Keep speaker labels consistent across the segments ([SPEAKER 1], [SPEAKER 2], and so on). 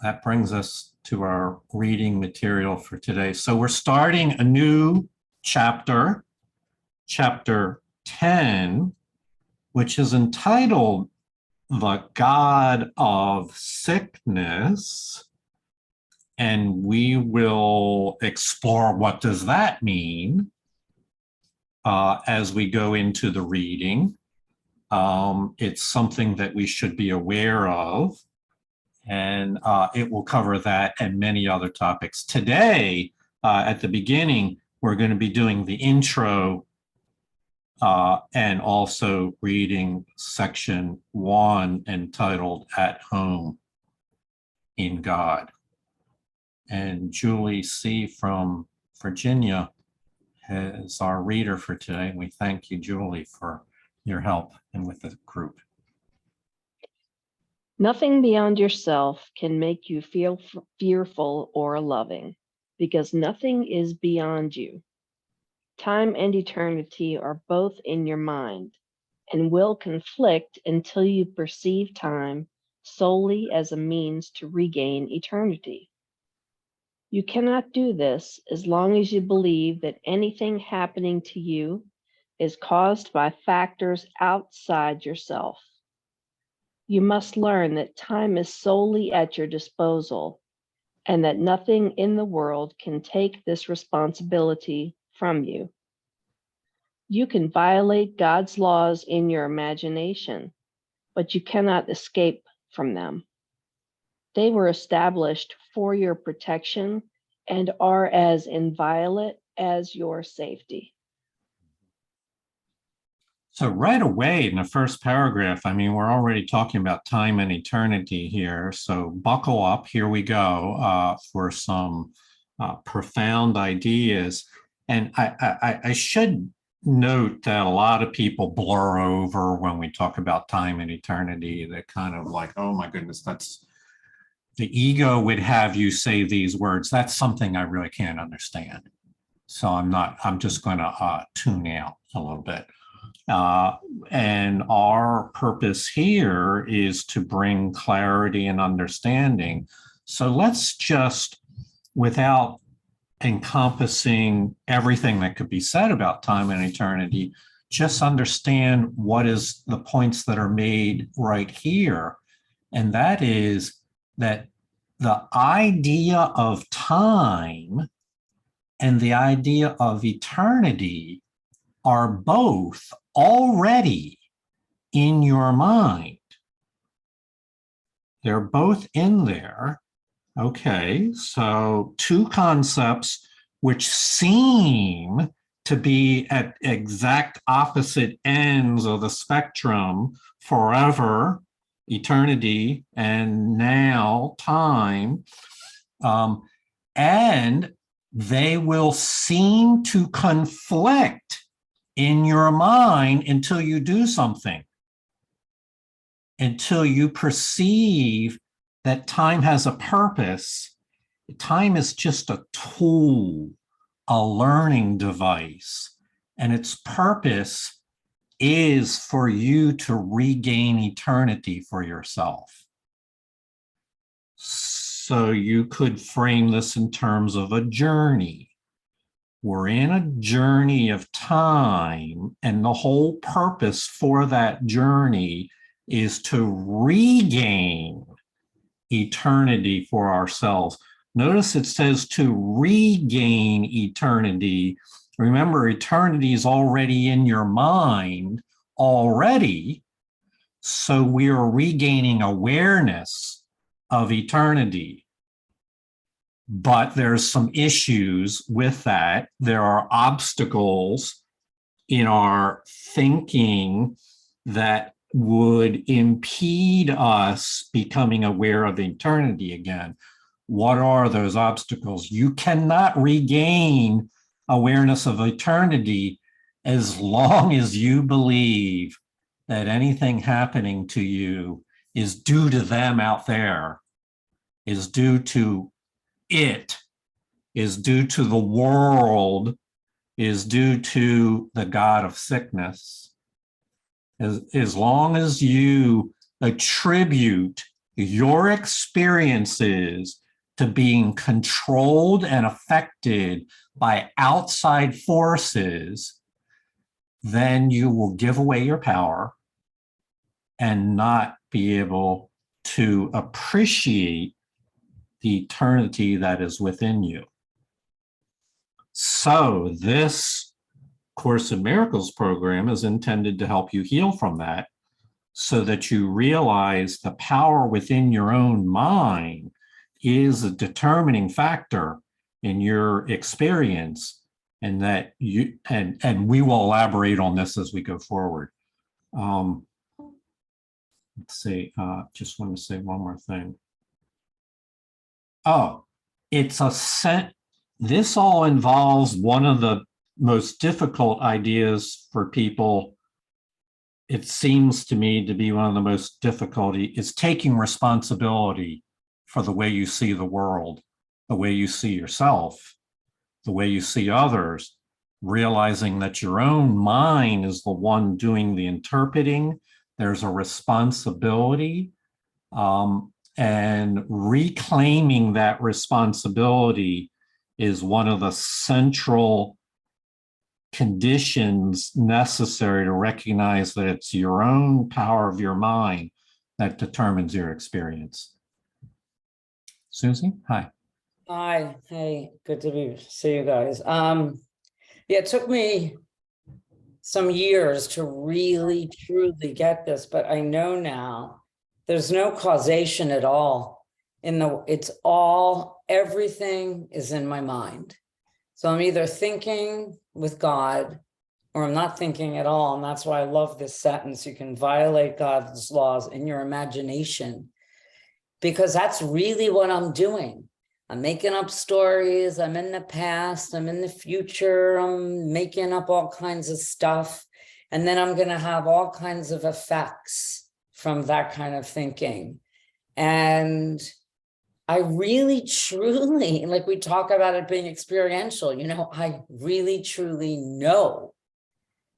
[SPEAKER 1] That brings us to our reading material for today. So we're starting a new chapter, chapter 10, which is entitled The God of Sickness. And we will explore what does that mean as we go into the reading. It's something that we should be aware of, and it will cover that and many other topics. Today, at the beginning, we're going to be doing the intro and also reading section 1 entitled At Home in God. And Julie C. from Virginia is our reader for today. And we thank you, Julie, for your help and with the group.
[SPEAKER 2] Nothing beyond yourself can make you feel fearful or loving, because nothing is beyond you. Time and eternity are both in your mind and will conflict until you perceive time solely as a means to regain eternity. You cannot do this as long as you believe that anything happening to you is caused by factors outside yourself. You must learn that time is solely at your disposal and that nothing in the world can take this responsibility from you. You can violate God's laws in your imagination, but you cannot escape from them. They were established for your protection and are as inviolate as your safety.
[SPEAKER 1] So right away in the first paragraph, I mean, we're already talking about time and eternity here. So buckle up, here we go for some profound ideas. And I should note that a lot of people blur over when we talk about time and eternity. They're kind of like, oh my goodness, that's the ego would have you say these words. That's something I really can't understand. So I'm just going to tune out a little bit. And our purpose here is to bring clarity and understanding. So let's just, without encompassing everything that could be said about time and eternity, just understand what is the points that are made right here. And that is that the idea of time and the idea of eternity are both already in your mind. They're both in there. Okay, so two concepts which seem to be at exact opposite ends of the spectrum: forever, eternity, and now, time. And they will seem to conflict in your mind until you do something, until you perceive that time has a purpose. Time is just a tool, a learning device, and its purpose is for you to regain eternity for yourself. So you could frame this in terms of a journey. We're in a journey of time, and the whole purpose for that journey is to regain eternity for ourselves. Notice it says to regain eternity. Remember, eternity is already in your mind already. So we are regaining awareness of eternity. But there's some issues with that. There are obstacles in our thinking that would impede us becoming aware of eternity again. What are those obstacles? You cannot regain awareness of eternity as long as you believe that anything happening to you is due to them out there, is due to it, is due to the world, is due to the God of sickness. As long as you attribute your experiences to being controlled and affected by outside forces, then you will give away your power and not be able to appreciate the eternity that is within you. So this Course in Miracles program is intended to help you heal from that, so that you realize the power within your own mind is a determining factor in your experience, and that you and we will elaborate on this as we go forward. Let's see, just want to say one more thing. Oh, it's a set. This all involves one of the most difficult ideas for people. It seems to me to be one of the most difficulty is taking responsibility for the way you see the world, the way you see yourself, the way you see others, realizing that your own mind is the one doing the interpreting. There's a responsibility, and reclaiming that responsibility is one of the central conditions necessary to recognize that it's your own power of your mind that determines your experience. Susie, hi.
[SPEAKER 3] Hi, hey, good to see you guys. Yeah, it took me some years to really truly get this, but I know now there's no causation at all. It's all, everything is in my mind. So I'm either thinking with God or I'm not thinking at all. And that's why I love this sentence. You can violate God's laws in your imagination, because that's really what I'm doing. I'm making up stories. I'm in the past. I'm in the future. I'm making up all kinds of stuff. And then I'm going to have all kinds of effects from that kind of thinking. And I really, truly, like we talk about it being experiential, you know, I really, truly know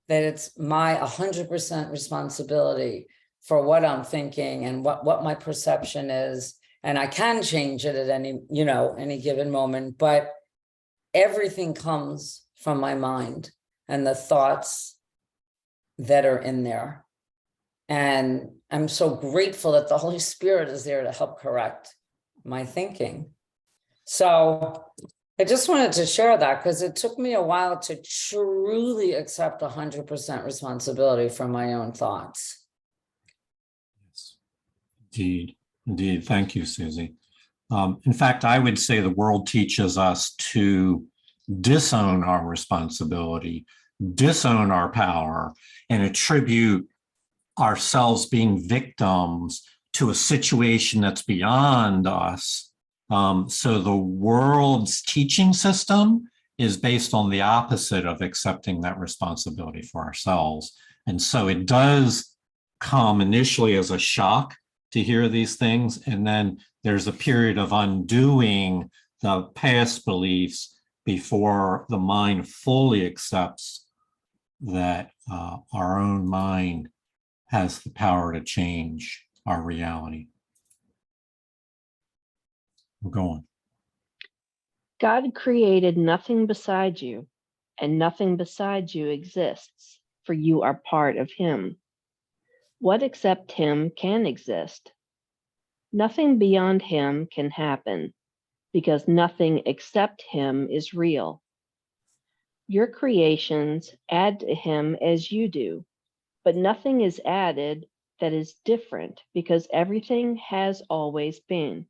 [SPEAKER 3] that it's my 100% responsibility for what I'm thinking and what my perception is. And I can change it at any, you know, any given moment, but everything comes from my mind and the thoughts that are in there. And I'm so grateful that the Holy Spirit is there to help correct my thinking. So I just wanted to share that because it took me a while to truly accept 100% responsibility for my own thoughts.
[SPEAKER 1] Yes, indeed. Indeed. Thank you, Susie. In fact, I would say the world teaches us to disown our responsibility, disown our power, and attribute ourselves being victims to a situation that's beyond us. So the world's teaching system is based on the opposite of accepting that responsibility for ourselves. And so it does come initially as a shock to hear these things. And then there's a period of undoing the past beliefs before the mind fully accepts that our own mind has the power to change our reality. We're going.
[SPEAKER 2] God created nothing beside you, and nothing beside you exists, for you are part of him. What except him can exist? Nothing beyond him can happen, because nothing except him is real. Your creations add to him as you do, but nothing is added that is different, because everything has always been.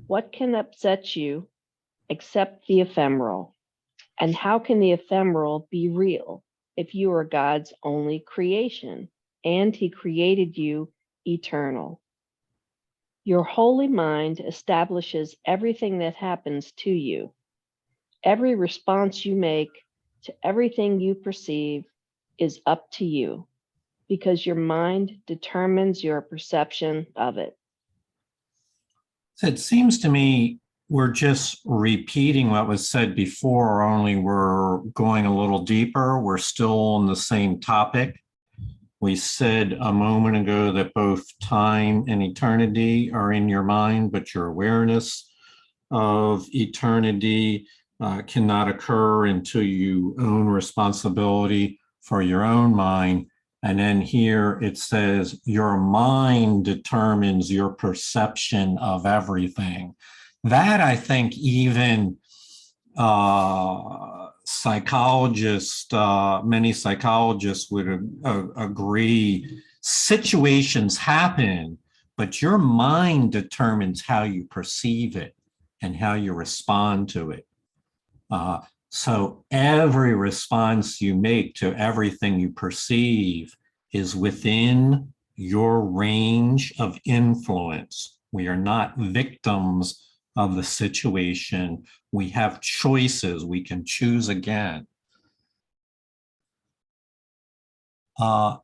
[SPEAKER 2] What can upset you except the ephemeral? And how can the ephemeral be real if you are God's only creation and he created you eternal? Your holy mind establishes everything that happens to you. Every response you make to everything you perceive is up to you, because your mind determines your perception of it.
[SPEAKER 1] So it seems to me we're just repeating what was said before, only we're going a little deeper. We're still on the same topic. We said a moment ago that both time and eternity are in your mind, but your awareness of eternity cannot occur until you own responsibility for your own mind. And then here it says, your mind determines your perception of everything. That, I think, even psychologists, many psychologists would agree, situations happen, but your mind determines how you perceive it and how you respond to it. So every response you make to everything you perceive is within your range of influence. We are not victims of the situation. We have choices. We can choose again. An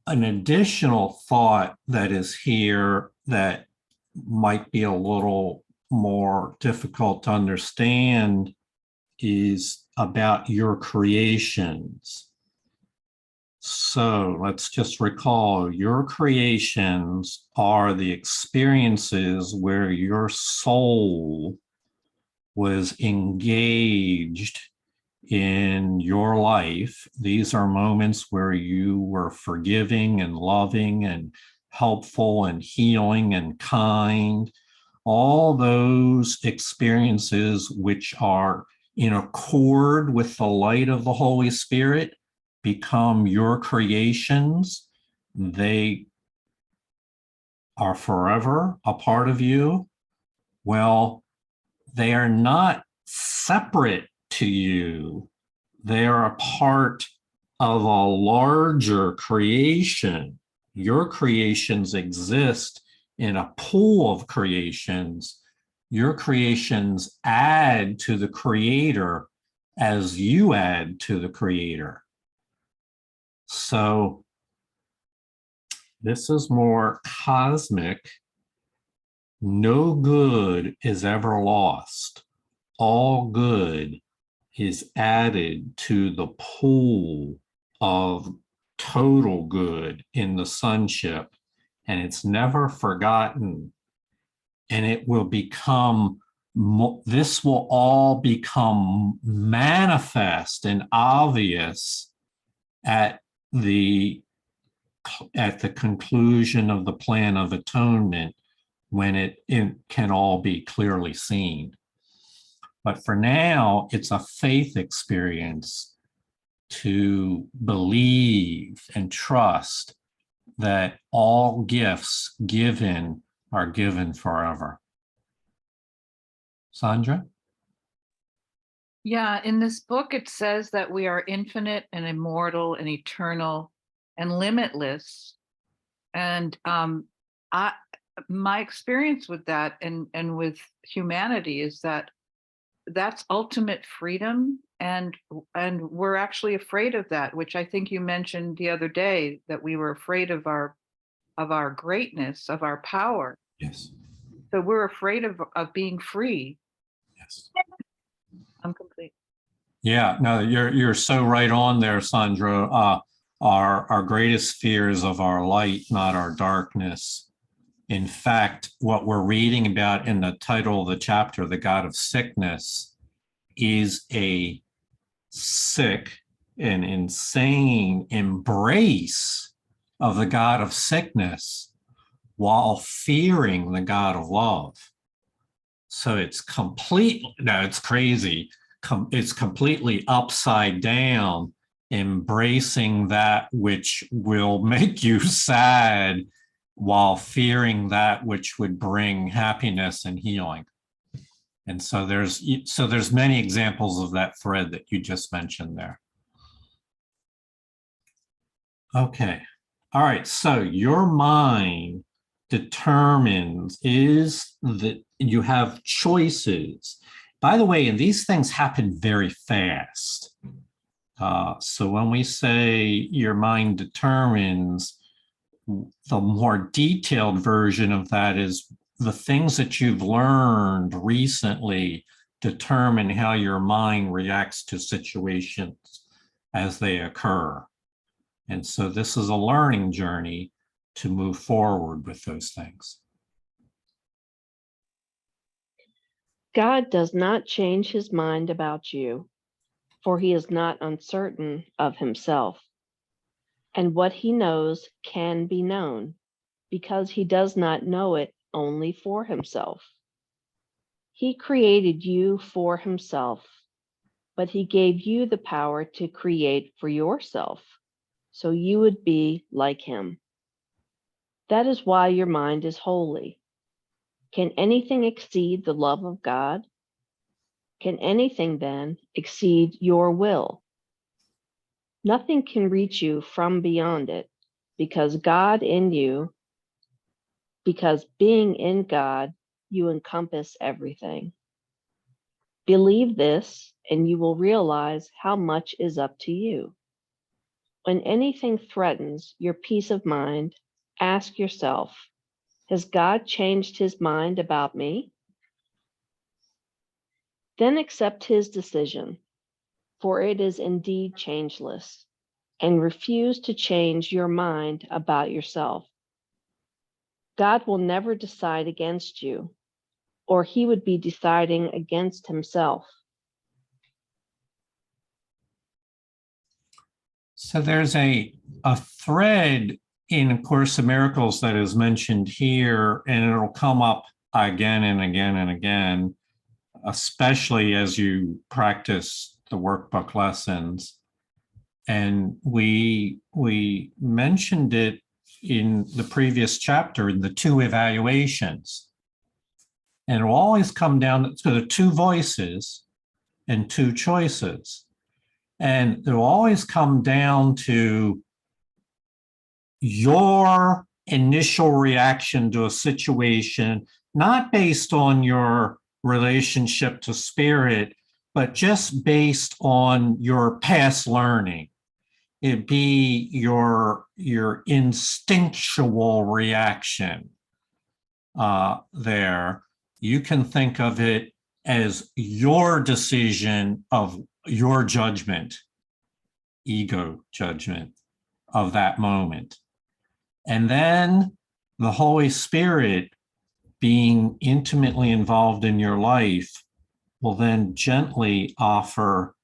[SPEAKER 1] additional thought that is here that might be a little more difficult to understand is about your creations. So let's just recall, your creations are the experiences where your soul was engaged in your life. These are moments where you were forgiving and loving and helpful and healing and kind. All those experiences which are in accord with the light of the Holy Spirit become your creations. They are forever a part of you. Well, they are not separate to you. They are a part of a larger creation. Your creations exist in a pool of creations. Your creations add to the Creator as you add to the Creator. So this is more cosmic. No good is ever lost. All good is added to the pool of total good in the sonship, and it's never forgotten. And it will become, this will all become manifest and obvious at the conclusion of the plan of atonement, when it can all be clearly seen. But for now, it's a faith experience to believe and trust that all gifts given are given forever. Sandra?
[SPEAKER 4] Yeah, in this book, it says that we are infinite and immortal and eternal and limitless. And my experience with that and with humanity is that that's ultimate freedom, and we're actually afraid of that, which I think you mentioned the other day, that we were afraid of our greatness, of our power.
[SPEAKER 1] Yes.
[SPEAKER 4] So we're afraid of being free.
[SPEAKER 1] Yes.
[SPEAKER 4] I'm complete.
[SPEAKER 1] Yeah, no, you're so right on there, Sandra. Our greatest fears of our light, not our darkness. In fact, what we're reading about in the title of the chapter, The God of Sickness, is a sick and insane embrace of the God of sickness while fearing the God of love. So it's it's crazy. It's completely upside down, embracing that which will make you sad while fearing that which would bring happiness and healing. And so there's many examples of that thread that you just mentioned there. Okay. All right. So your mind determines is that you have choices. By the way, and these things happen very fast. So when we say your mind determines, the more detailed version of that is the things that you've learned recently determine how your mind reacts to situations as they occur. And so this is a learning journey to move forward with those things.
[SPEAKER 2] God does not change his mind about you, for he is not uncertain of himself. And what he knows can be known, because he does not know it only for himself. He created you for himself, but he gave you the power to create for yourself, so you would be like him. That is why your mind is holy. Can anything exceed the love of God? Can anything then exceed your will? Nothing can reach you from beyond it, because God in you, because being in God, you encompass everything. Believe this, and you will realize how much is up to you. When anything threatens your peace of mind, ask yourself, has God changed his mind about me? Then accept his decision, for it is indeed changeless, and refuse to change your mind about yourself. God will never decide against you, or he would be deciding against himself.
[SPEAKER 1] So there's a thread in A Course in Miracles that is mentioned here, and it'll come up again and again and again, especially as you practice the workbook lessons. And we mentioned it in the previous chapter in the two evaluations. And it'll always come down to the two voices and two choices. And it'll always come down to your initial reaction to a situation, not based on your relationship to spirit, but just based on your past learning. It'd be your instinctual reaction there. You can think of it as your decision of your judgment, ego judgment of that moment. And then the Holy Spirit, being intimately involved in your life, will then gently offer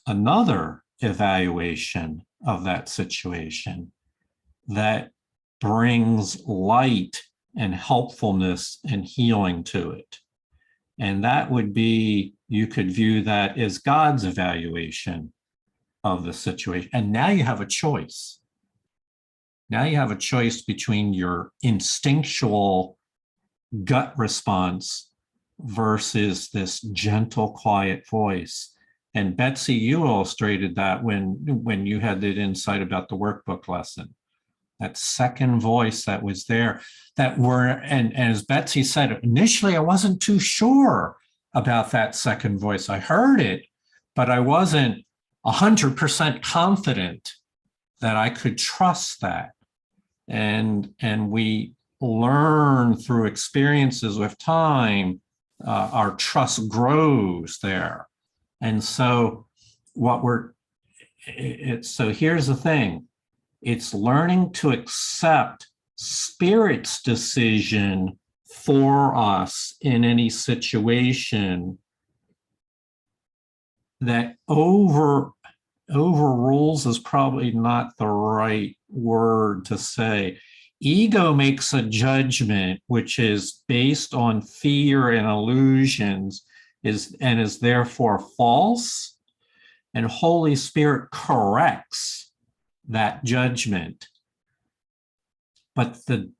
[SPEAKER 1] another evaluation of that situation that brings light and helpfulness and healing to it. And that would be, you could view that as God's evaluation of the situation. And now you have a choice. Now you have a choice between your instinctual gut response versus this gentle, quiet voice. And Betsy, you illustrated that when you had that insight about the workbook lesson. That second voice that was there, and as Betsy said, initially I wasn't too sure about that second voice. I heard it, but I wasn't 100% confident that I could trust that. And we learn through experiences with time, our trust grows there. And so so here's the thing. It's learning to accept Spirit's decision for us in any situation that overrules is probably not the right word to say. Ego makes a judgment which is based on fear and illusions and is therefore false, and Holy Spirit corrects that judgment. But the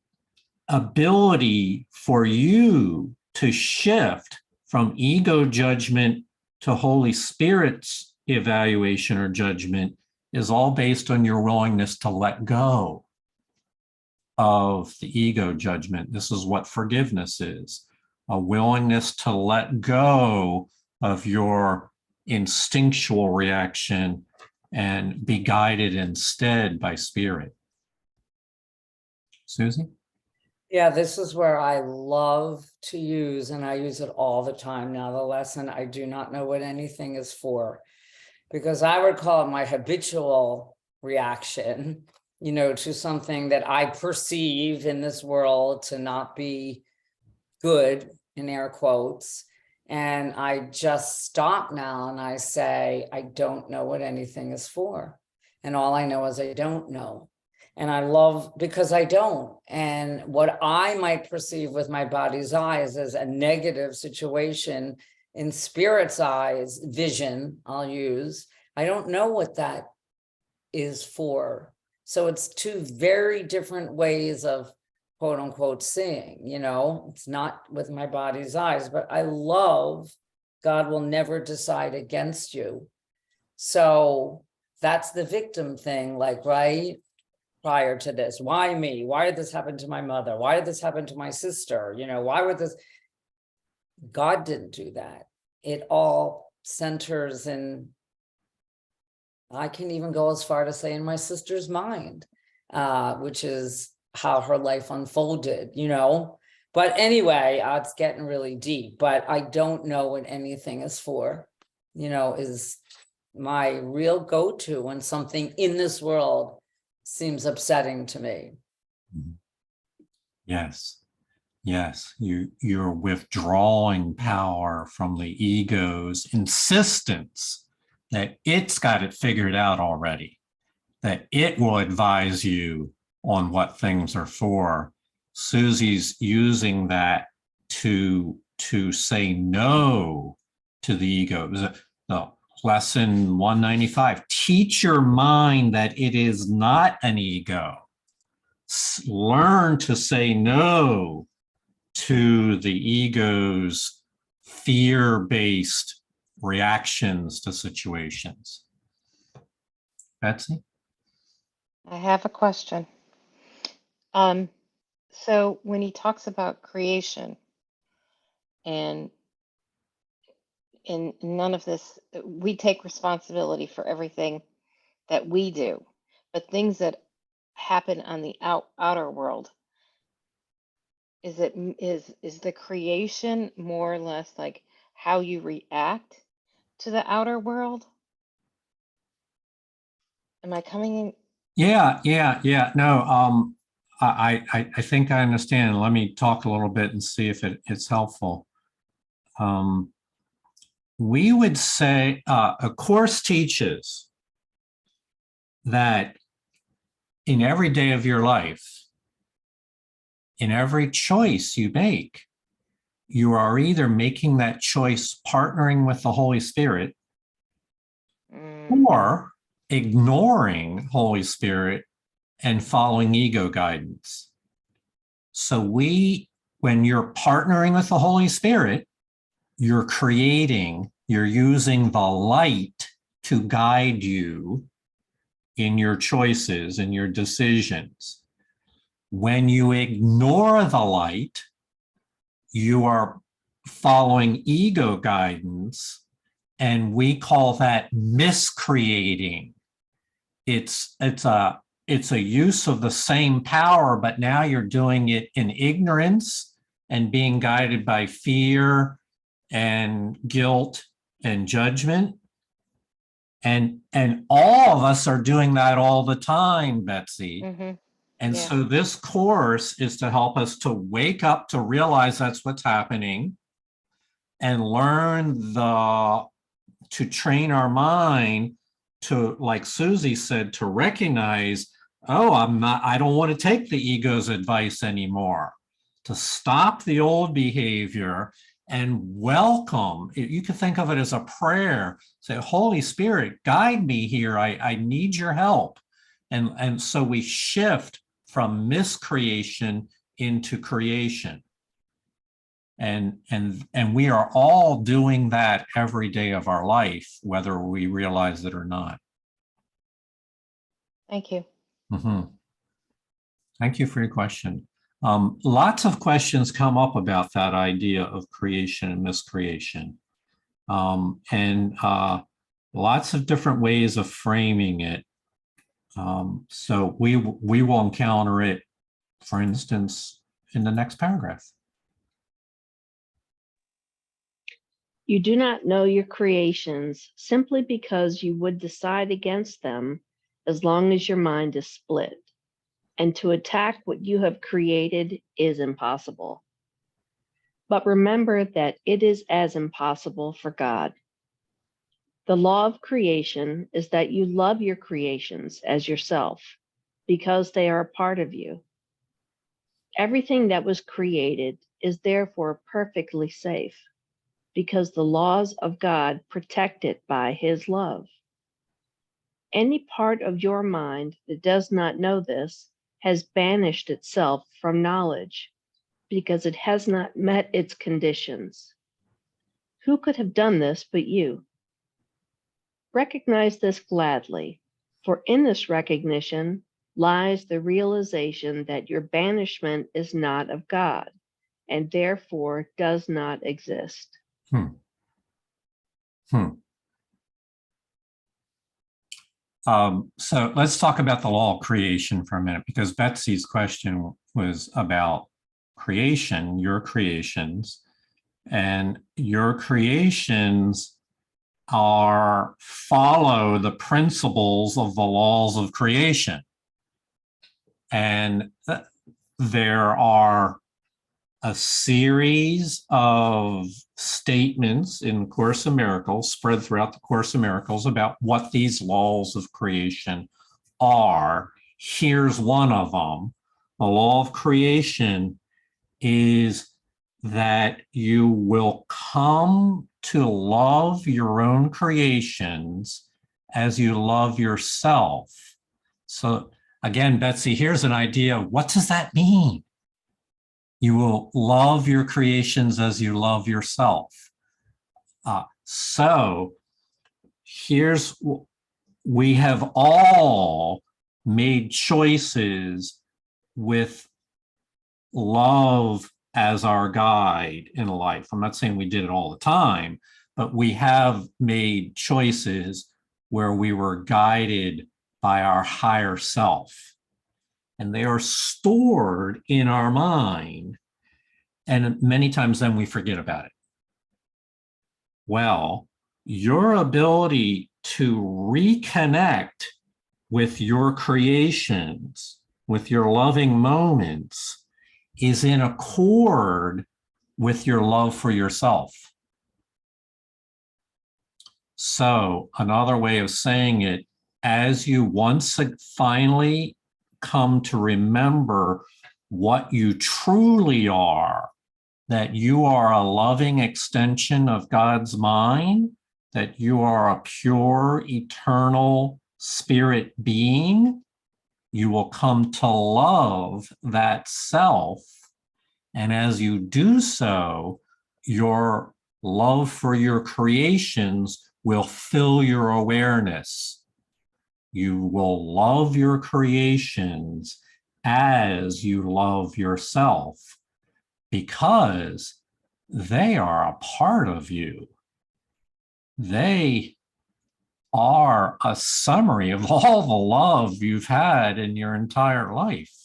[SPEAKER 1] ability for you to shift from ego judgment to Holy Spirit's evaluation or judgment is all based on your willingness to let go of the ego judgment. This is what forgiveness is, a willingness to let go of your instinctual reaction and be guided instead by Spirit. Susie?
[SPEAKER 3] Yeah, this is where I love to use, and I use it all the time now, the lesson, I do not know what anything is for. because I would call it my habitual reaction, you know, to something that I perceive in this world to not be good, in air quotes. And I just stop now and I say, I don't know what anything is for. And all I know is I don't know. And I love, because I don't. And what I might perceive with my body's eyes as a negative situation, in spirit's eyes, vision, I'll use, I don't know what that is for. So it's two very different ways of quote unquote seeing, you know, it's not with my body's eyes, but I love God will never decide against you. So that's the victim thing, like, right? Prior to this, why me? Why did this happen to my mother? Why did this happen to my sister? You know, why would this? God didn't do that. It all centers in, I can even go as far to say, in my sister's mind, which is how her life unfolded, you know. But anyway, it's getting really deep, but I don't know what anything is for, you know, is my real go-to when something in this world seems upsetting to me.
[SPEAKER 1] Yes. Yes, you're withdrawing power from the ego's insistence that it's got it figured out already, that it will advise you on what things are for. Susie's using that to say no to the ego. It was no, lesson 195. Teach your mind that it is not an ego. Learn to say no to the ego's fear-based reactions to situations. Betsy?
[SPEAKER 5] I have a question. So when he talks about creation and in none of this, we take responsibility for everything that we do, but things that happen on the outer world, is the creation more or less like how you react to the outer world? Am I coming in?
[SPEAKER 1] Yeah. No, I think I understand. Let me talk a little bit and see if it's helpful. We would say a course teaches that in every day of your life, in every choice you make, you are either making that choice partnering with the Holy Spirit or ignoring Holy Spirit and following ego guidance. So when you're partnering with the Holy Spirit, you're using the light to guide you in your choices and your decisions. When you ignore the light, you are following ego guidance, and we call that miscreating. It's a use of the same power, but now you're doing it in ignorance and being guided by fear and guilt and judgment. And all of us are doing that all the time, Betsy.
[SPEAKER 5] Mm-hmm.
[SPEAKER 1] And
[SPEAKER 5] Yeah.
[SPEAKER 1] so this course is to help us to wake up, to realize that's what's happening, and learn to train our mind to, like Susie said, to recognize, oh, I don't want to take the ego's advice anymore, to stop the old behavior and welcome. You can think of it as a prayer. Say, Holy Spirit, guide me here. I need your help. And so we shift from miscreation into creation. And we are all doing that every day of our life, whether we realize it or not.
[SPEAKER 5] Thank you.
[SPEAKER 1] Mm-hmm. Thank you for your question. Lots of questions come up about that idea of creation and miscreation. And lots of different ways of framing it. So we will encounter it, for instance, in the next paragraph.
[SPEAKER 2] You do not know your creations simply because you would decide against them as long as your mind is split. And to attack what you have created is impossible. But remember that it is as impossible for God. The law of creation is that you love your creations as yourself because they are a part of you. Everything that was created is therefore perfectly safe because the laws of God protect it by his love. Any part of your mind that does not know this has banished itself from knowledge because it has not met its conditions. Who could have done this but you? Recognize this gladly, for in this recognition lies the realization that your banishment is not of God and therefore does not exist.
[SPEAKER 1] Hmm. Hmm. So let's talk about the law of creation for a minute, because Betsy's question was about creation, your creations, and your creations are follow the principles of the laws of creation. And there are a series of statements in Course in Miracles, spread throughout the Course in Miracles, about what these laws of creation are. Here's one of them. The law of creation is that you will come to love your own creations as you love yourself. So again, Betsy, here's an idea. What does that mean? You will love your creations as you love yourself. So here's, we have all made choices with love as our guide in life. I'm not saying we did it all the time, but we have made choices where we were guided by our higher self. And they are stored in our mind. And many times then we forget about it. Well, your ability to reconnect with your creations, with your loving moments, is in accord with your love for yourself. So another way of saying it, as you once finally come to remember what you truly are, that you are a loving extension of God's mind, that you are a pure, eternal spirit being, you will come to love that self. And as you do so, your love for your creations will fill your awareness. You will love your creations as you love yourself, because they are a part of you. They are a summary of all the love you've had in your entire life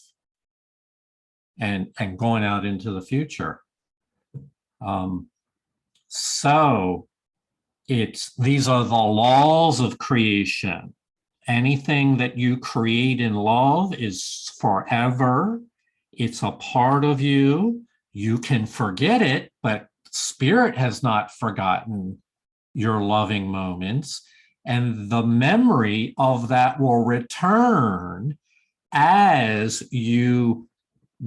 [SPEAKER 1] and going out into the future. So these are the laws of creation. Anything that you create in love is forever. It's a part of you. You can forget it, but spirit has not forgotten your loving moments. And the memory of that will return as you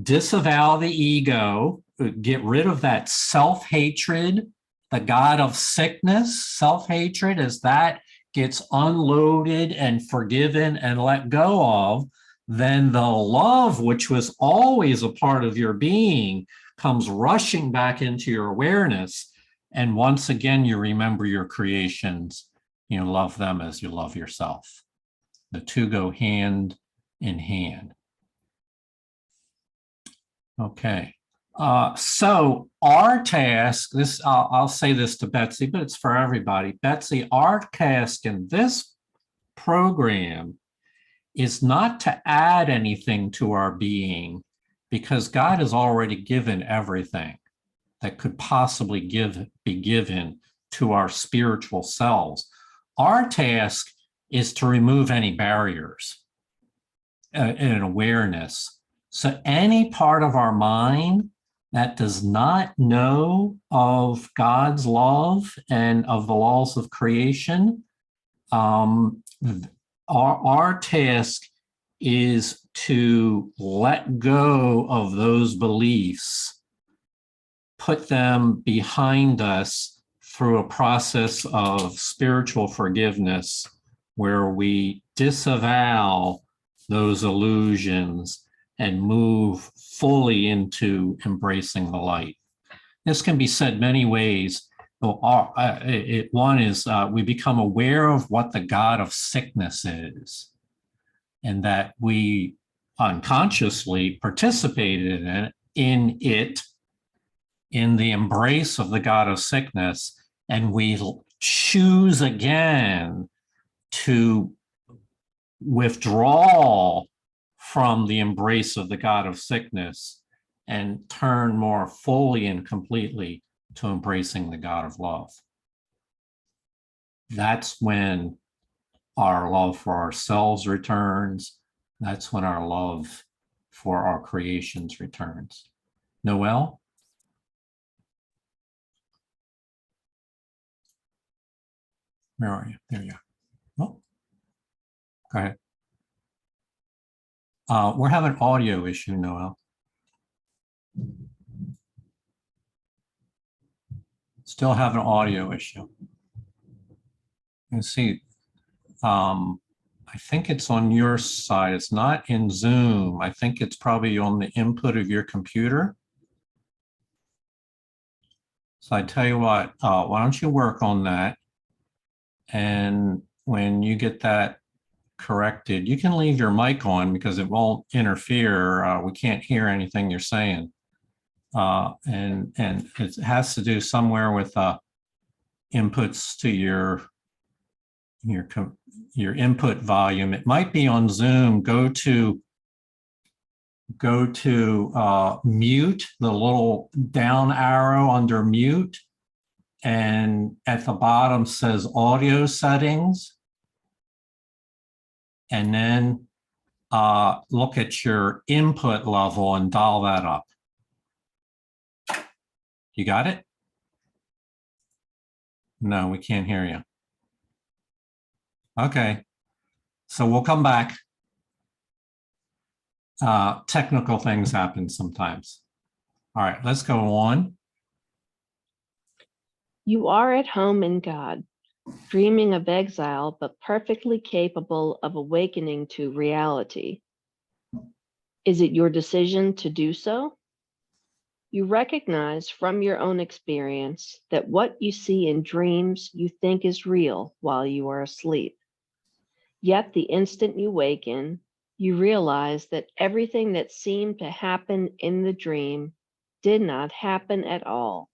[SPEAKER 1] disavow the ego, get rid of that self-hatred, the god of sickness, self-hatred, as that gets unloaded and forgiven and let go of, then the love, which was always a part of your being, comes rushing back into your awareness. And once again, you remember your creations. You love them as you love yourself. The two go hand in hand. Okay. So our task, I'll say this to Betsy, but it's for everybody. Betsy, our task in this program is not to add anything to our being, because God has already given everything that could possibly be given to our spiritual selves. Our task is to remove any barriers and awareness. So any part of our mind that does not know of God's love and of the laws of creation, our task is to let go of those beliefs, put them behind us through a process of spiritual forgiveness where we disavow those illusions and move fully into embracing the light. This can be said many ways. One is we become aware of what the God of sickness is, and that we unconsciously participated in the embrace of the God of sickness, and we choose again to withdraw from the embrace of the God of sickness and turn more fully and completely to embracing the God of love. That's when our love for ourselves returns. That's when our love for our creations returns. Noel? Where are you? There you are. Oh, go ahead. We're having an audio issue, Noel. Still have an audio issue. You can see, I think it's on your side. It's not in Zoom. I think it's probably on the input of your computer. So I tell you what, why don't you work on that? And when you get that corrected, you can leave your mic on because it won't interfere. We can't hear anything you're saying. And it has to do somewhere with inputs to your input volume. It might be on Zoom. Go to mute, the little down arrow under mute, and at the bottom says audio settings, and then look at your input level and dial that up. You got it? No, we can't hear you. Okay, so we'll come back. Technical things happen sometimes. All right, let's go on.
[SPEAKER 2] You are at home in God, dreaming of exile, but perfectly capable of awakening to reality. Is it your decision to do so? You recognize from your own experience that what you see in dreams you think is real while you are asleep. Yet the instant you waken, you realize that everything that seemed to happen in the dream did not happen at all.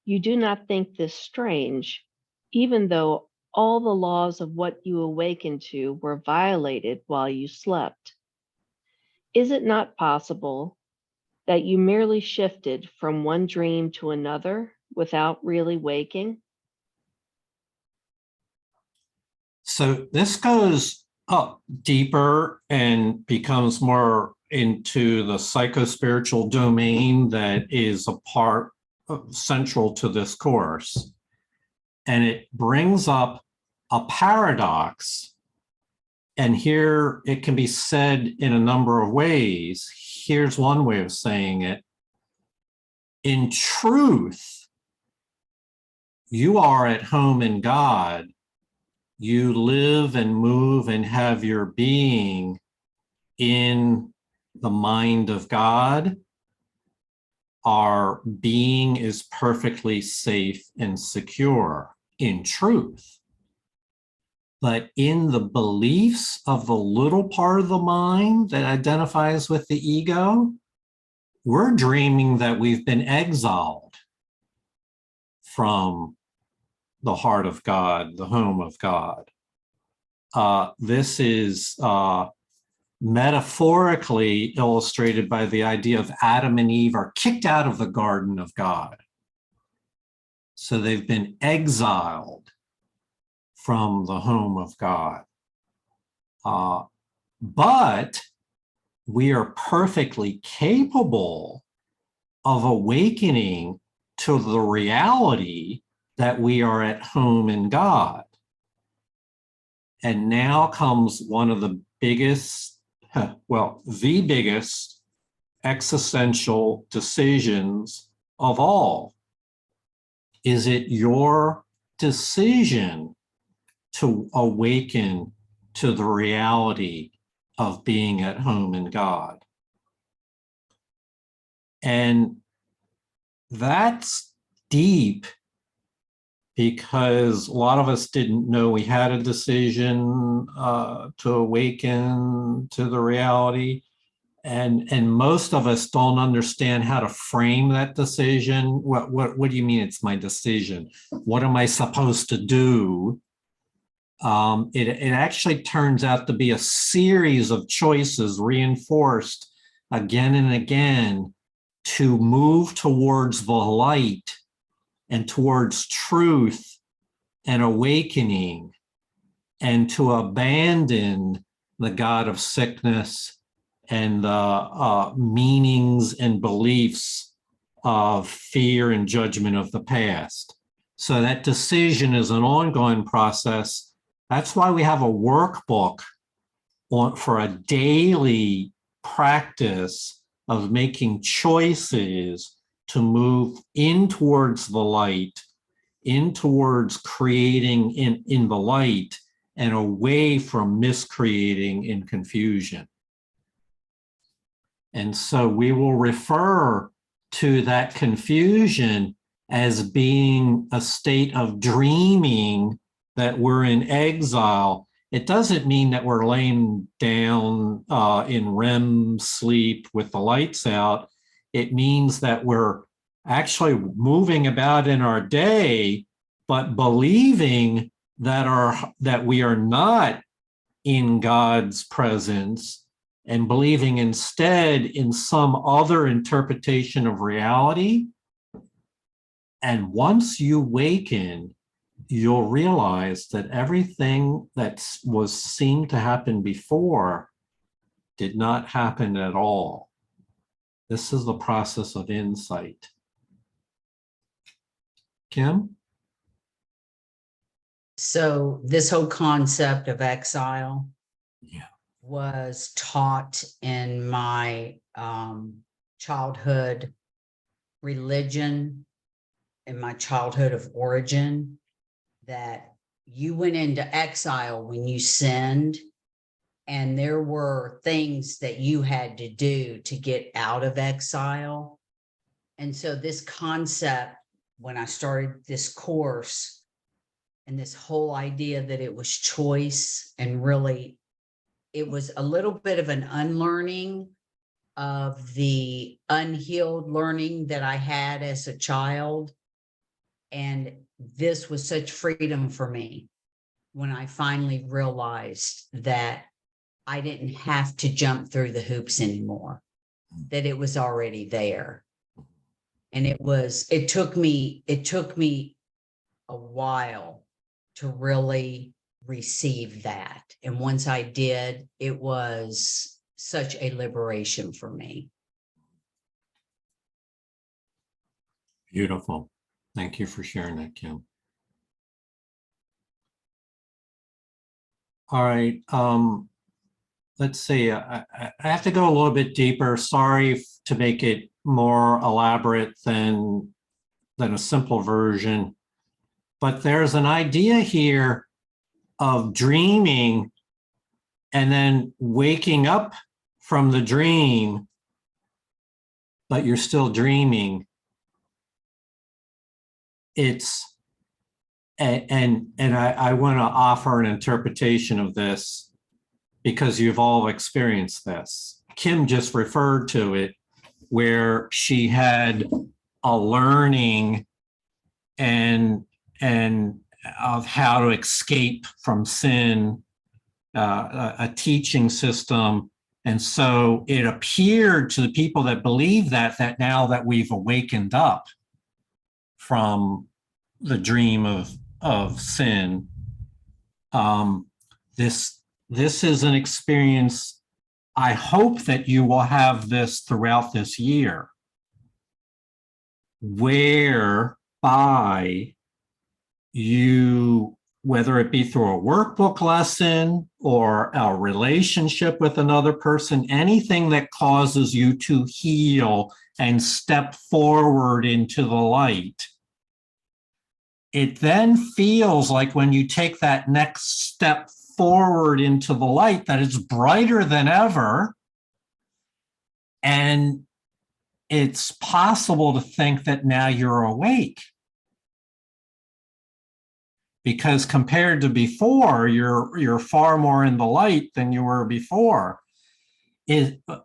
[SPEAKER 2] You do not think this strange, even though all the laws of what you awakened to were violated while you slept. Is it not possible that you merely shifted from one dream to another without really waking?
[SPEAKER 1] So this goes up deeper and becomes more into the psychospiritual domain that is a part central to this course. And it brings up a paradox. And here it can be said in a number of ways. Here's one way of saying it. In truth, you are at home in God. You live and move and have your being in the mind of God. Our being is perfectly safe and secure in truth. But in the beliefs of the little part of the mind that identifies with the ego, we're dreaming that we've been exiled from the heart of God, the home of God. This is metaphorically illustrated by the idea of Adam and Eve are kicked out of the garden of God. So they've been exiled from the home of God. But we are perfectly capable of awakening to the reality that we are at home in God. And now comes one of the biggest, well, the biggest existential decisions of all. Is it your decision to awaken to the reality of being at home in God? And that's deep, because a lot of us didn't know we had a decision to awaken to the reality. And most of us don't understand how to frame that decision. What do you mean it's my decision? What am I supposed to do? It actually turns out to be a series of choices reinforced again and again to move towards the light and towards truth and awakening, and to abandon the God of sickness and the meanings and beliefs of fear and judgment of the past. So that decision is an ongoing process. That's why we have a workbook for a daily practice of making choices to move in towards the light, in towards creating in the light, and away from miscreating in confusion. And so we will refer to that confusion as being a state of dreaming, that we're in exile. It doesn't mean that we're laying down in REM sleep with the lights out. It means that we're actually moving about in our day, but believing that we are not in God's presence, and believing instead in some other interpretation of reality. And once you waken, you'll realize that everything that was seen to happen before did not happen at all. This is the process of insight. Kim?
[SPEAKER 6] So this whole concept of exile
[SPEAKER 1] Yeah.
[SPEAKER 6] was taught in my childhood religion, in my childhood of origin, that you went into exile when you sinned, and there were things that you had to do to get out of exile. And so this concept, when I started this course, and this whole idea that it was choice, and really it was a little bit of an unlearning of the unhealed learning that I had as a child. And this was such freedom for me when I finally realized that I didn't have to jump through the hoops anymore, that it was already there. And it took me a while to really receive that. And once I did, it was such a liberation for me.
[SPEAKER 1] Beautiful. Thank you for sharing that, Kim. All right. Let's see. I have to go a little bit deeper. Sorry to make it more elaborate than a simple version. But there's an idea here of dreaming and then waking up from the dream, but you're still dreaming. It's, and I want to offer an interpretation of this because you've all experienced this. Kim just referred to it, where she had a learning and of how to escape from sin, a teaching system. And so it appeared to the people that believe that now that we've awakened up from the dream of sin. This is an experience. I hope that you will have this throughout this year, whereby you, whether it be through a workbook lesson or a relationship with another person, anything that causes you to heal and step forward into the light, it then feels like when you take that next step forward into the light that it's brighter than ever. And it's possible to think that now you're awake. Because compared to before, you're far more in the light than you were before.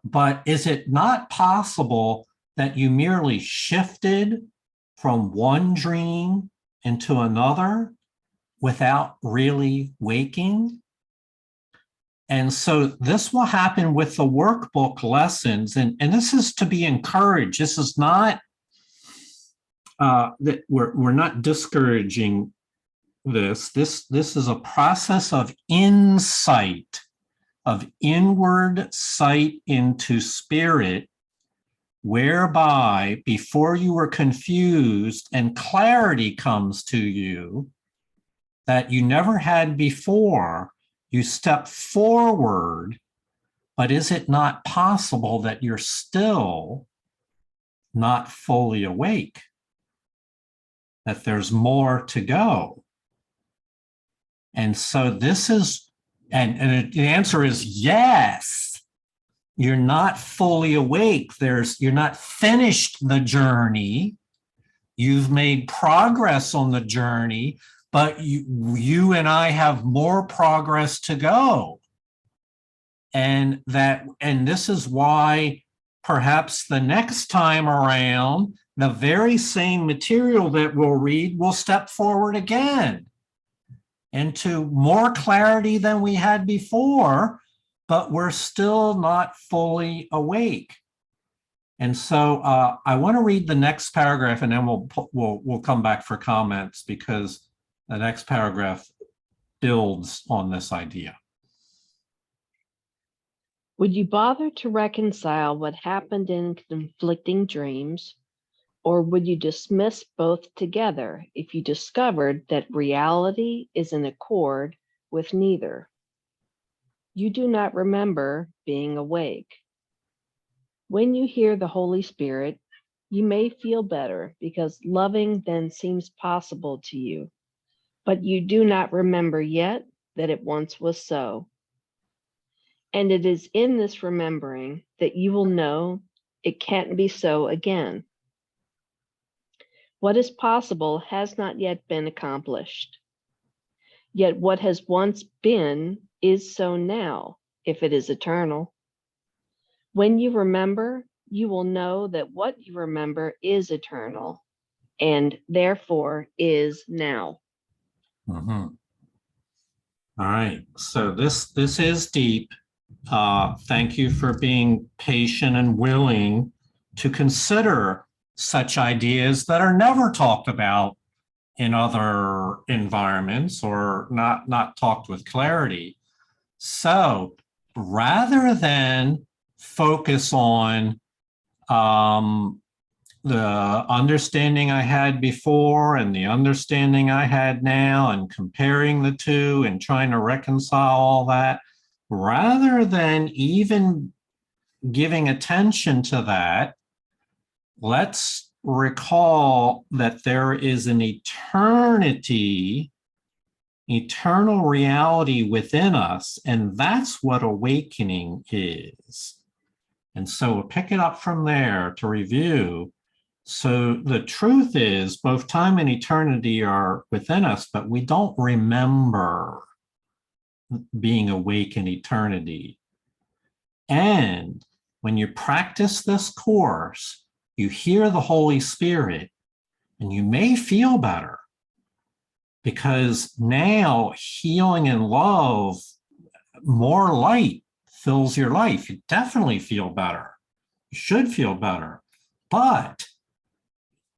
[SPEAKER 1] But is it not possible that you merely shifted from one dream into another without really waking? And so this will happen with the workbook lessons. And this is to be encouraged. This is not that we're not discouraging this. This is a process of insight, of inward sight into spirit, whereby before you were confused and clarity comes to you that you never had before, you step forward. But is it not possible that you're still not fully awake? That there's more to go? And so this is, and the answer is yes. You're not fully awake. You're not finished the journey. You've made progress on the journey, but you and I have more progress to go. And this is why perhaps the next time around, the very same material that we'll read will step forward again into more clarity than we had before, but we're still not fully awake. And so I want to read the next paragraph, and then we'll come back for comments, because the next paragraph builds on this idea.
[SPEAKER 2] Would you bother to reconcile what happened in conflicting dreams, or would you dismiss both together if you discovered that reality is in accord with neither? You do not remember being awake. When you hear the Holy Spirit, you may feel better because loving then seems possible to you, but you do not remember yet that it once was so. And it is in this remembering that you will know it can't be so again. What is possible has not yet been accomplished. Yet what has once been is so now, if it is eternal. When you remember, you will know that what you remember is eternal and therefore is now.
[SPEAKER 1] Mm-hmm. All right, so this is deep. Thank you for being patient and willing to consider such ideas that are never talked about in other environments or not talked with clarity. So rather than focus on the understanding I had before and the understanding I had now and comparing the two and trying to reconcile all that, rather than even giving attention to that, let's recall that there is an eternal reality within us, and that's what awakening is. And so we'll pick it up from there to review. So the truth is both time and eternity are within us, but we don't remember being awake in eternity. And when you practice this course, you hear the Holy Spirit and you may feel better, because now healing and love, more light fills your life. You definitely feel better. You should feel better, but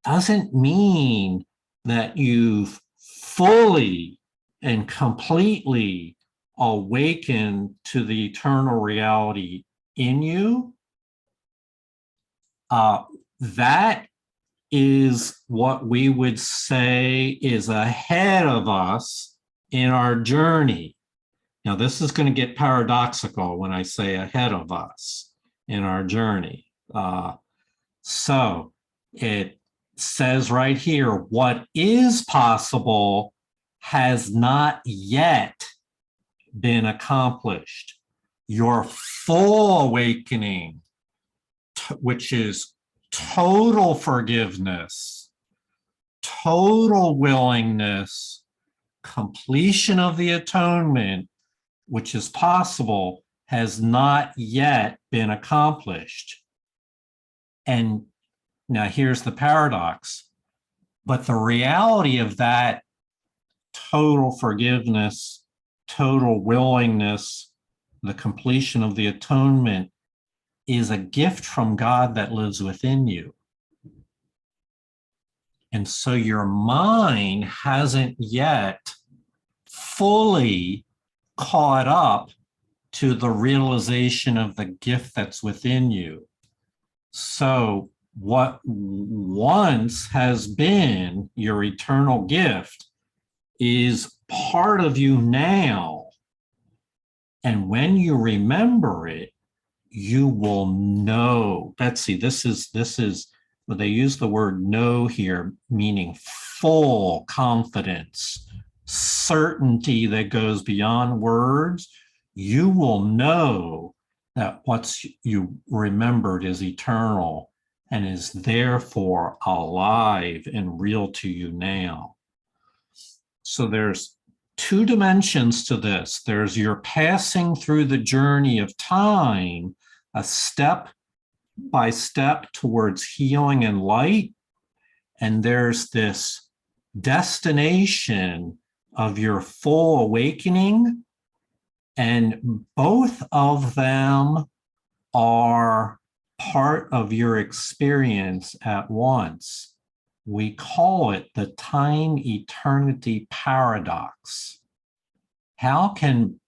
[SPEAKER 1] doesn't mean that you've fully and completely awakened to the eternal reality in you, that is what we would say is ahead of us in our journey. Now, this is going to get paradoxical when I say ahead of us in our journey. So it says right here, what is possible has not yet been accomplished. Your full awakening, which is total forgiveness, total willingness, completion of the atonement, which is possible, has not yet been accomplished. And now here's the paradox. But the reality of that total forgiveness, total willingness, the completion of the atonement is a gift from God that lives within you. And so your mind hasn't yet fully caught up to the realization of the gift that's within you. So what once has been your eternal gift is part of you now. And when you remember it, you will know. Betsy, this is well, they use the word know here, meaning full confidence, certainty that goes beyond words. You will know that what you remembered is eternal and is therefore alive and real to you now. So there's two dimensions to this. There's your passing through the journey of time, a step by step towards healing and light. And there's this destination of your full awakening. And both of them are part of your experience at once. We call it the time eternity paradox. How can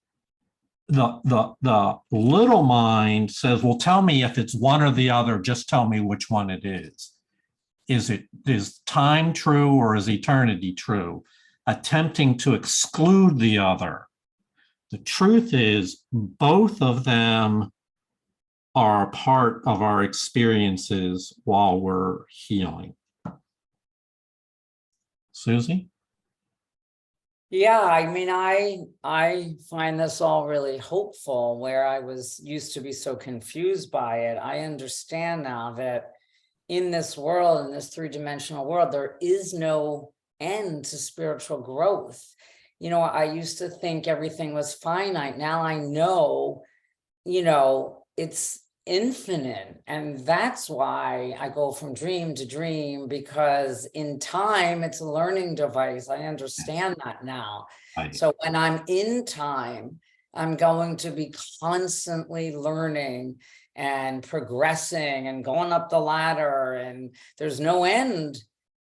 [SPEAKER 1] the little mind says, well, tell me if it's one or the other, just tell me which one it is. Is time true or is eternity true? Attempting to exclude the other. The truth is both of them are part of our experiences while we're healing. Susie?
[SPEAKER 3] Yeah, I mean, I find this all really hopeful, where I used to be so confused by it. I understand now that in this world, in this three-dimensional world, there is no end to spiritual growth. You know, I used to think everything was finite. Now I know, you know, it's infinite. And that's why I go from dream to dream, because in time, it's a learning device. I understand that now.
[SPEAKER 1] Right.
[SPEAKER 3] So when I'm in time, I'm going to be constantly learning and progressing and going up the ladder. And there's no end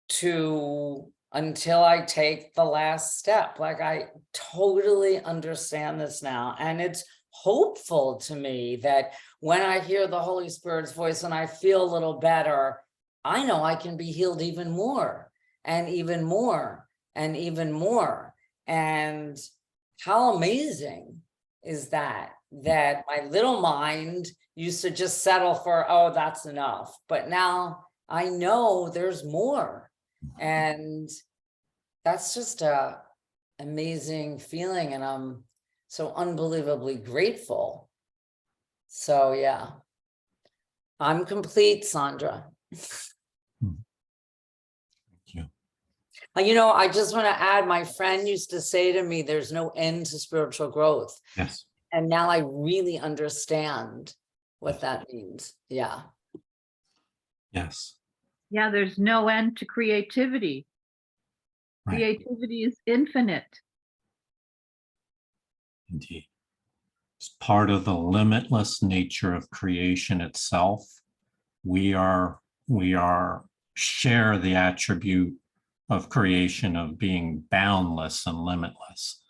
[SPEAKER 3] to until I take the last step. Like, I totally understand this now. And it's hopeful to me that when I hear the Holy Spirit's voice and I feel a little better, I know I can be healed even more and even more and even more. And how amazing is that my little mind used to just settle for, oh, that's enough. But now I know there's more. And that's just a amazing feeling. And I'm so unbelievably grateful. So yeah, I'm complete, Sandra.
[SPEAKER 1] Thank you.
[SPEAKER 3] You know, I just want to add, my friend used to say to me, there's no end to spiritual growth.
[SPEAKER 1] Yes.
[SPEAKER 3] And now I really understand what that means. Yeah.
[SPEAKER 1] Yes.
[SPEAKER 4] Yeah, there's no end to creativity.
[SPEAKER 1] Right.
[SPEAKER 4] Creativity is infinite.
[SPEAKER 1] Indeed. It's part of the limitless nature of creation itself. We share the attribute of creation, of being boundless and limitless.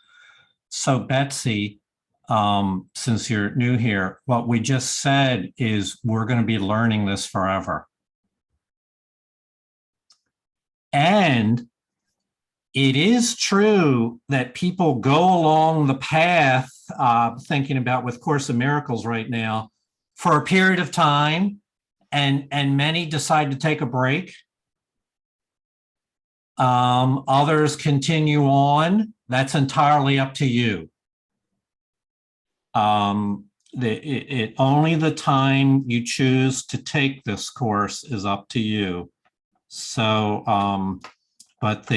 [SPEAKER 1] So Betsy, since you're new here, what we just said is we're going to be learning this forever. And it is true that people go along the path, thinking about with Course in Miracles right now, for a period of time, and many decide to take a break. Others continue on. That's entirely up to you. Only the time you choose to take this course is up to you. So, but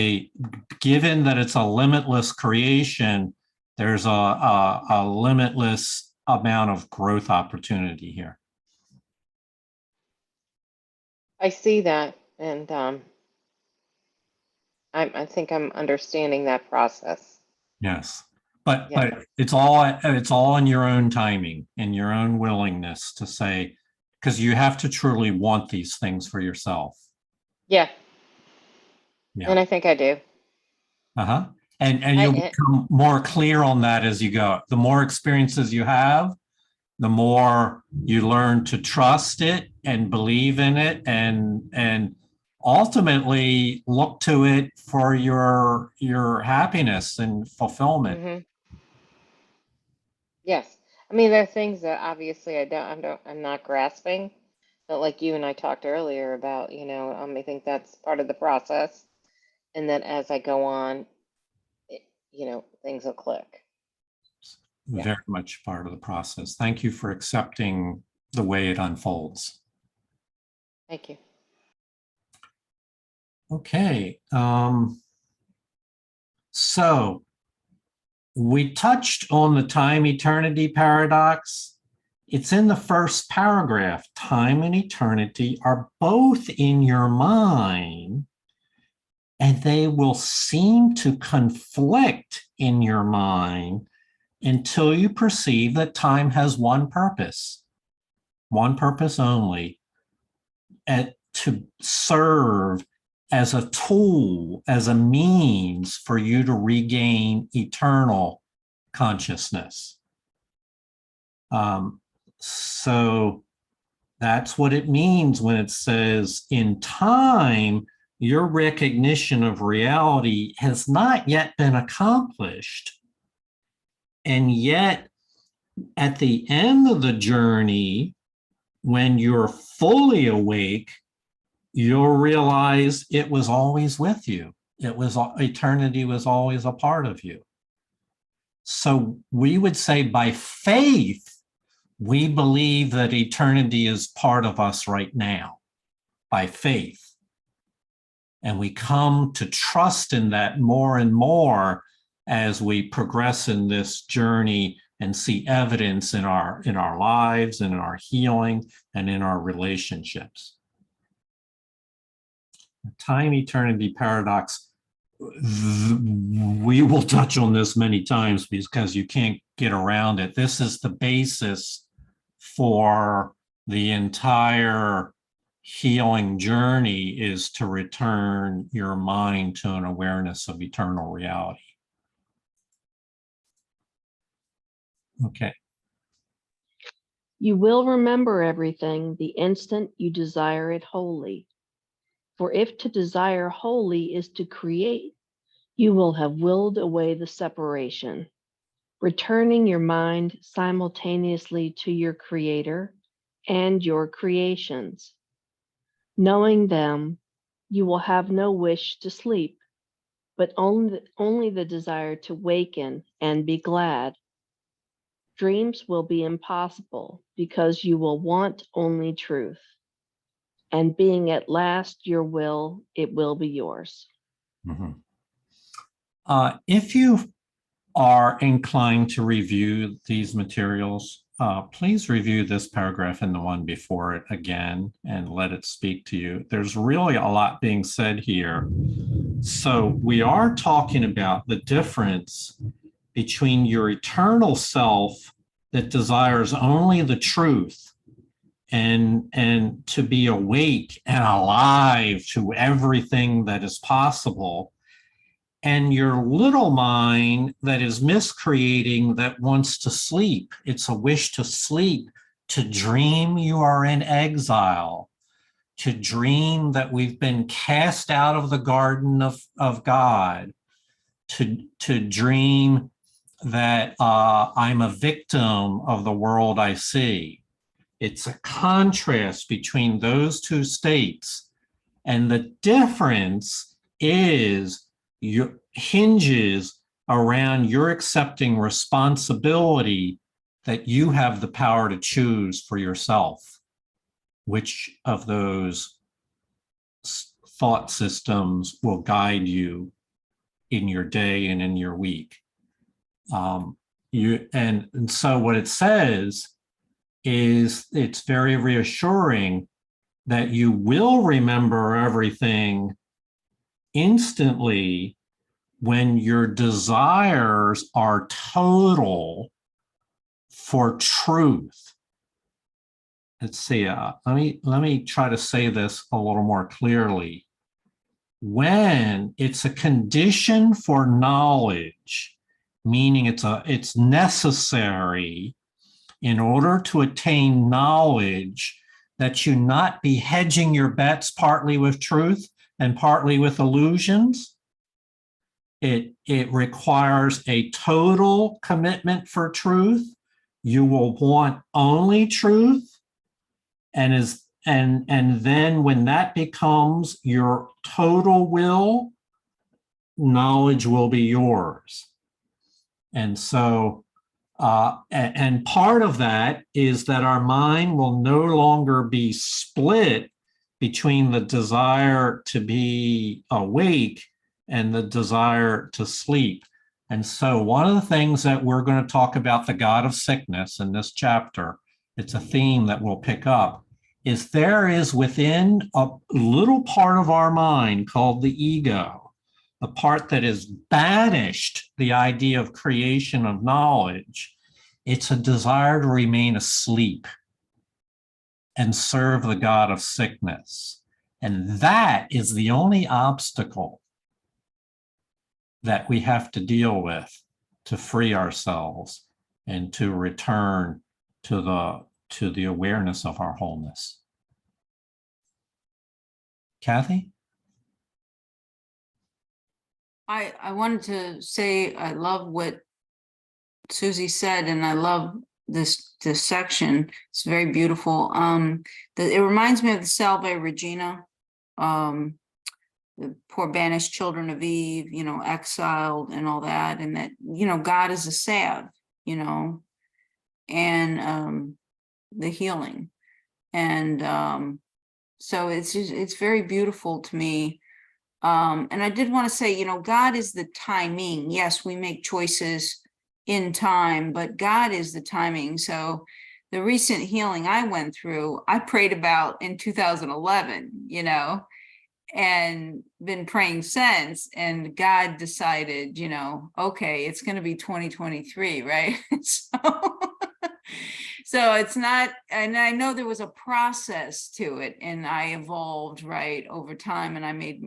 [SPEAKER 1] given that it's a limitless creation, there's a limitless amount of growth opportunity here.
[SPEAKER 5] I see that, and I think I'm understanding that process.
[SPEAKER 1] Yes. But
[SPEAKER 5] Yeah.
[SPEAKER 1] but it's all in your own timing and your own willingness to say, because you have to truly want these things for yourself.
[SPEAKER 5] Yeah.
[SPEAKER 1] Yeah.
[SPEAKER 5] And I think I do.
[SPEAKER 1] Uh-huh. And you'll become more clear on that as you go. The more experiences you have, the more you learn to trust it and believe in it, and ultimately look to it for your happiness and fulfillment.
[SPEAKER 5] Mm-hmm. Yes. I mean, there are things that obviously I'm not grasping, but like you and I talked earlier about, I think that's part of the process. And that as I go on, things will click. Yeah.
[SPEAKER 1] Very much part of the process. Thank you for accepting the way it unfolds.
[SPEAKER 5] Thank you.
[SPEAKER 1] Okay. So we touched on the time-eternity paradox. It's in the first paragraph. Time and eternity are both in your mind, and they will seem to conflict in your mind until you perceive that time has one purpose only, to serve as a tool, as a means for you to regain eternal consciousness. So that's what it means when it says, in time, your recognition of reality has not yet been accomplished. And yet, at the end of the journey, when you're fully awake, you'll realize it was always with you. Eternity was always a part of you. So we would say by faith, we believe that eternity is part of us right now, by faith. And we come to trust in that more and more as we progress in this journey and see evidence in our lives and in our healing and in our relationships. The time-eternity paradox, we will touch on this many times because you can't get around it. This is the basis for the entire healing journey, is to return your mind to an awareness of eternal reality. Okay.
[SPEAKER 2] You will remember everything the instant you desire it wholly. For if to desire wholly is to create, you will have willed away the separation, returning your mind simultaneously to your Creator and your creations. Knowing them, you will have no wish to sleep, but only the desire to waken and be glad. Dreams will be impossible because you will want only truth. And being at last your will, it will be yours.
[SPEAKER 1] Mm-hmm. If you are inclined to review these materials, please review this paragraph and the one before it again and let it speak to you. There's really a lot being said here. So we are talking about the difference between your eternal self that desires only the truth and to be awake and alive to everything that is possible. And your little mind that is miscreating, that wants to sleep. It's a wish to sleep, to dream you are in exile, to dream that we've been cast out of the garden of God, to dream that I'm a victim of the world I see. It's a contrast between those two states. And the difference is your hinges around your accepting responsibility that you have the power to choose for yourself which of those thought systems will guide you in your day and in your week. And so what it says is it's very reassuring that you will remember everything instantly when your desires are total for truth. Let's see, let me try to say this a little more clearly. When it's a condition for knowledge, meaning it's necessary in order to attain knowledge, that you not be hedging your bets partly with truth and partly with illusions. It requires a total commitment for truth. You will want only truth, and then when that becomes your total will, knowledge will be yours. And so and part of that is that our mind will no longer be split between the desire to be awake and the desire to sleep. And so one of the things that we're going to talk about, the God of sickness, in this chapter, it's a theme that we'll pick up, is there is within a little part of our mind called the ego, a part that has banished the idea of creation of knowledge. It's a desire to remain asleep and serve the God of sickness. And that is the only obstacle that we have to deal with to free ourselves and to return to the awareness of our wholeness. Kathy?
[SPEAKER 7] I wanted to say I love what Susie said, and I love this section. It's very beautiful. It reminds me of the Salve Regina, the poor banished children of Eve, exiled and all that, and that, God is a salve, and the healing. And so it's very beautiful to me. And I did want to say, God is the timing. Yes, we make choices in time, but God is the timing. So the recent healing I went through, I prayed about in 2011, and been praying since, and God decided, okay, it's going to be 2023, right? So it's not, and I know there was a process to it, and I evolved, right, over time, and I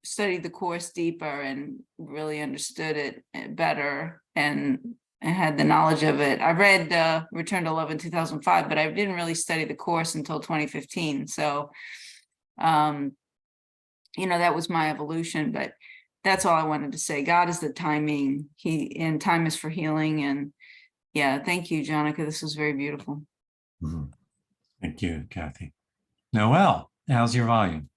[SPEAKER 7] studied the course deeper and really understood it better, and I had the knowledge of it. I read Return to Love in 2005, but I didn't really study the course until 2015. So, that was my evolution, but that's all I wanted to say. God is the timing. And time is for healing. And yeah, thank you, Jonica. This was very beautiful.
[SPEAKER 1] Mm-hmm. Thank you, Kathy. Noelle, how's your volume?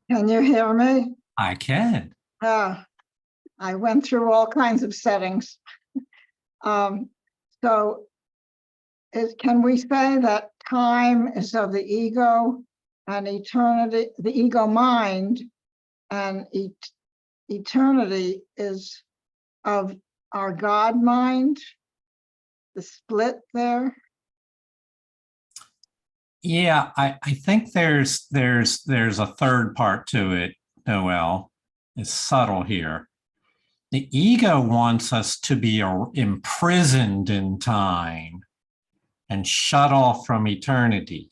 [SPEAKER 8] Can you hear me?
[SPEAKER 1] I can.
[SPEAKER 8] I went through all kinds of settings. So can we say that time is of the ego and eternity, the ego mind, and eternity is of our God mind, the split there?
[SPEAKER 1] Yeah, I think there's a third part to it, Noelle. It's subtle here. The ego wants us to be imprisoned in time and shut off from eternity.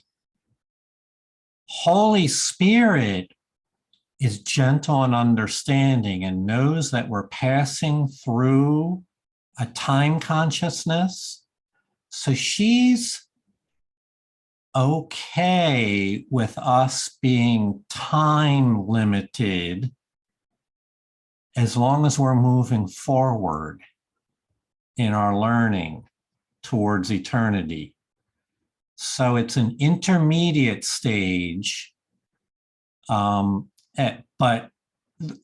[SPEAKER 1] Holy Spirit is gentle and understanding and knows that we're passing through a time consciousness. So she's okay with us being time limited as long as we're moving forward in our learning towards eternity. So it's an intermediate stage, but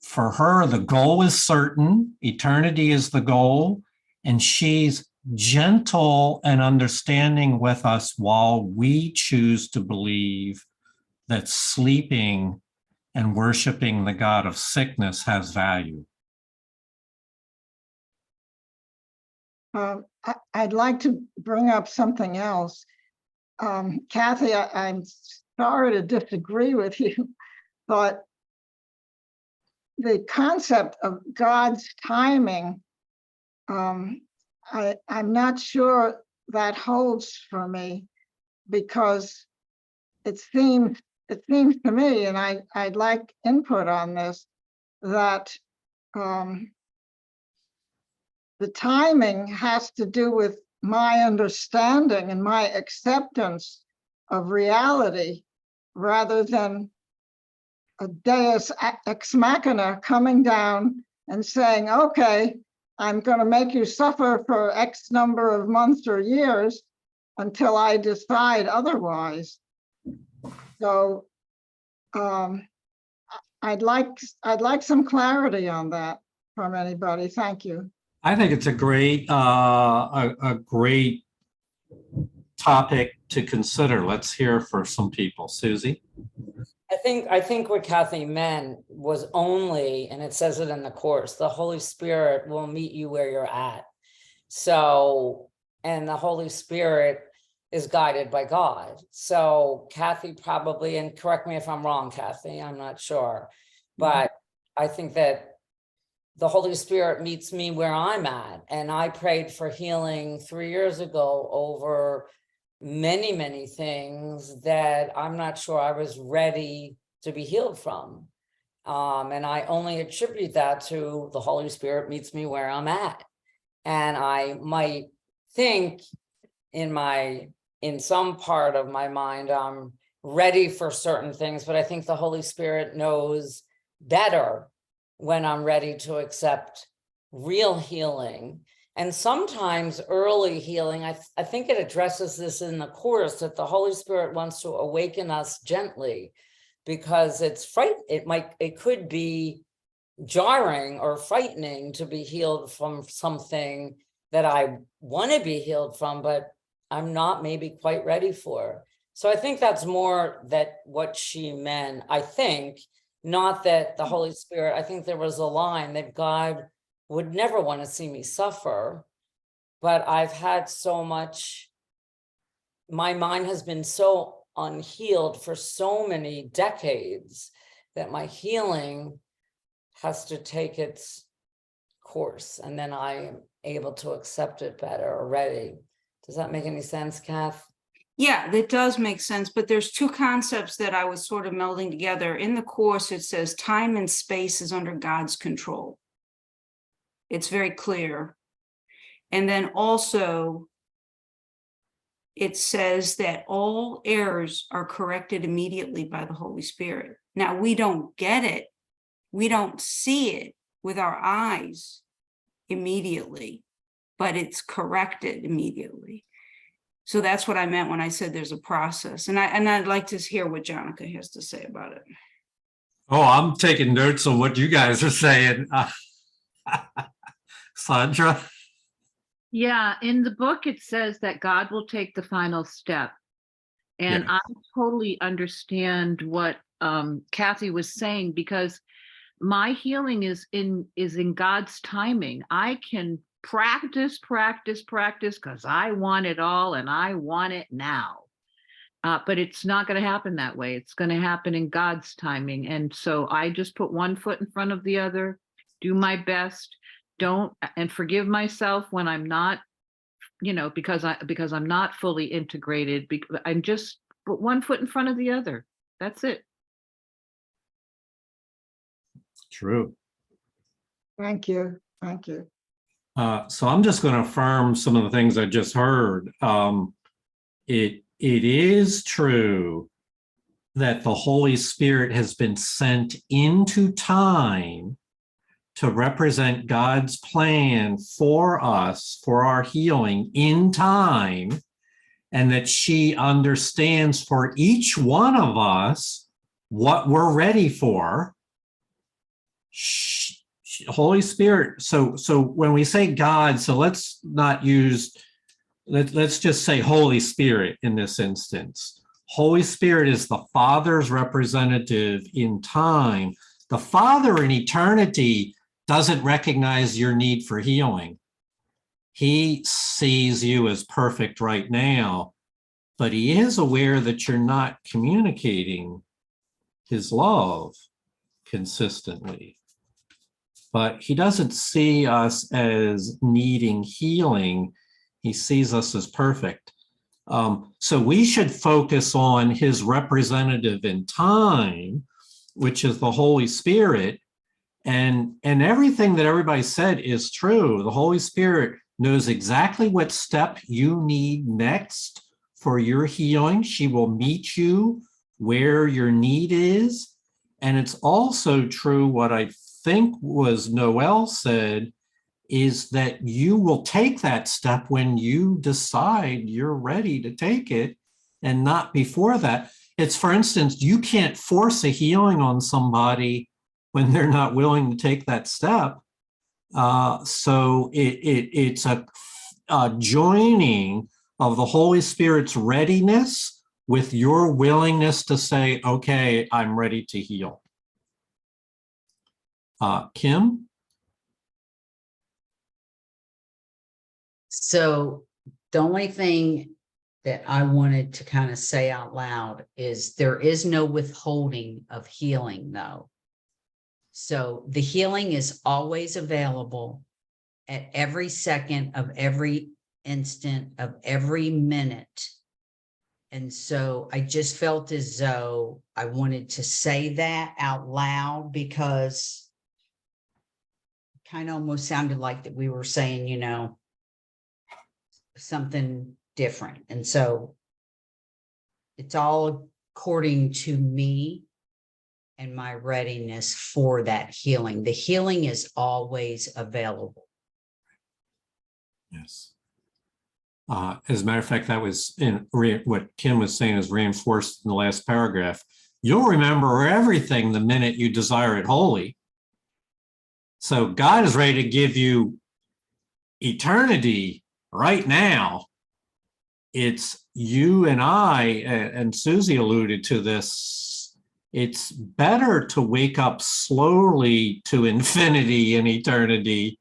[SPEAKER 1] for her, the goal is certain. Eternity is the goal, and she's gentle and understanding with us while we choose to believe that sleeping and worshiping the god of sickness has value.
[SPEAKER 8] I'd like to bring up something else. Kathy, I'm sorry to disagree with you, but the concept of God's timing, I'm not sure that holds for me, because it seems to me, and I'd like input on this, that the timing has to do with my understanding and my acceptance of reality, rather than a deus ex machina coming down and saying, okay, I'm going to make you suffer for X number of months or years until I decide otherwise. So I'd like some clarity on that from anybody. Thank you.
[SPEAKER 1] I think it's a great topic to consider. Let's hear for some people. Susie?
[SPEAKER 3] I think what Kathy meant was only, and it says it in the course, the Holy Spirit will meet you where you're at. So, and the Holy Spirit is guided by God. So Kathy probably, and correct me if I'm wrong, Kathy, I'm not sure, but I think that the Holy Spirit meets me where I'm at. And I prayed for healing 3 years ago over many, many things that I'm not sure I was ready to be healed from. And I only attribute that to the Holy Spirit meets me where I'm at. And I might think in some part of my mind, I'm ready for certain things, but I think the Holy Spirit knows better when I'm ready to accept real healing. And sometimes early healing, I think it addresses this in the course, that the Holy Spirit wants to awaken us gently, because it could be jarring or frightening to be healed from something that I want to be healed from, but I'm not maybe quite ready for. So I think that's more that what she meant. I think not that the Holy Spirit, I think there was a line that God would never want to see me suffer, but I've had so much, my mind has been so unhealed for so many decades that my healing has to take its course, and then I am able to accept it better already. Does that make any sense, Kath?
[SPEAKER 7] Yeah, that does make sense, but there's two concepts that I was sort of melding together. In the course, it says time and space is under God's control. It's very clear. And then also, it says that all errors are corrected immediately by the Holy Spirit. Now, we don't get it. We don't see it with our eyes immediately, but it's corrected immediately. So that's what I meant when I said there's a process. And I'd like to hear what Jonica has to say about it.
[SPEAKER 1] Oh, I'm taking notes on what you guys are saying. Sandra?
[SPEAKER 4] Yeah, in the book, it says that God will take the final step. And
[SPEAKER 1] Yes.
[SPEAKER 4] I totally understand what Kathy was saying, because my healing is in God's timing. I can practice because I want it all and I want it now. But it's not going to happen that way. It's going to happen in God's timing. And so I just put one foot in front of the other, do my best, and forgive myself when I'm not, because I'm not fully integrated. I'm just put one foot in front of the other. That's it.
[SPEAKER 1] True.
[SPEAKER 8] Thank you. Thank you.
[SPEAKER 1] So I'm just going to affirm some of the things I just heard. It is true that the Holy Spirit has been sent into time to represent God's plan for us, for our healing in time, and that she understands for each one of us what we're ready for. Holy Spirit. So when we say God, so let's not use, let's just say Holy Spirit in this instance. Holy Spirit is the Father's representative in time. The Father in eternity doesn't recognize your need for healing. He sees you as perfect right now, but he is aware that you're not communicating his love consistently. But he doesn't see us as needing healing. He sees us as perfect. So we should focus on his representative in time, which is the Holy Spirit. And everything that everybody said is true. The Holy Spirit knows exactly what step you need next for your healing. She will meet you where your need is. And it's also true what I think was Noel said, is that you will take that step when you decide you're ready to take it and not before that. It's, for instance, you can't force a healing on somebody when they're not willing to take that step. So it's a joining of the Holy Spirit's readiness with your willingness to say, okay, I'm ready to heal. Kim?
[SPEAKER 6] So the only thing that I wanted to kind of say out loud is there is no withholding of healing, though. So the healing is always available at every second of every instant of every minute. And so I just felt as though I wanted to say that out loud, because it kind of almost sounded like that we were saying, you know, something different. And so it's all according to me and my readiness for that healing. The healing is always available.
[SPEAKER 1] Yes. As a matter of fact, that was in what Kim was saying is reinforced in the last paragraph. You'll remember everything the minute you desire it wholly. So God is ready to give you eternity right now. It's you and I, and Susie alluded to this, it's better to wake up slowly to infinity and eternity,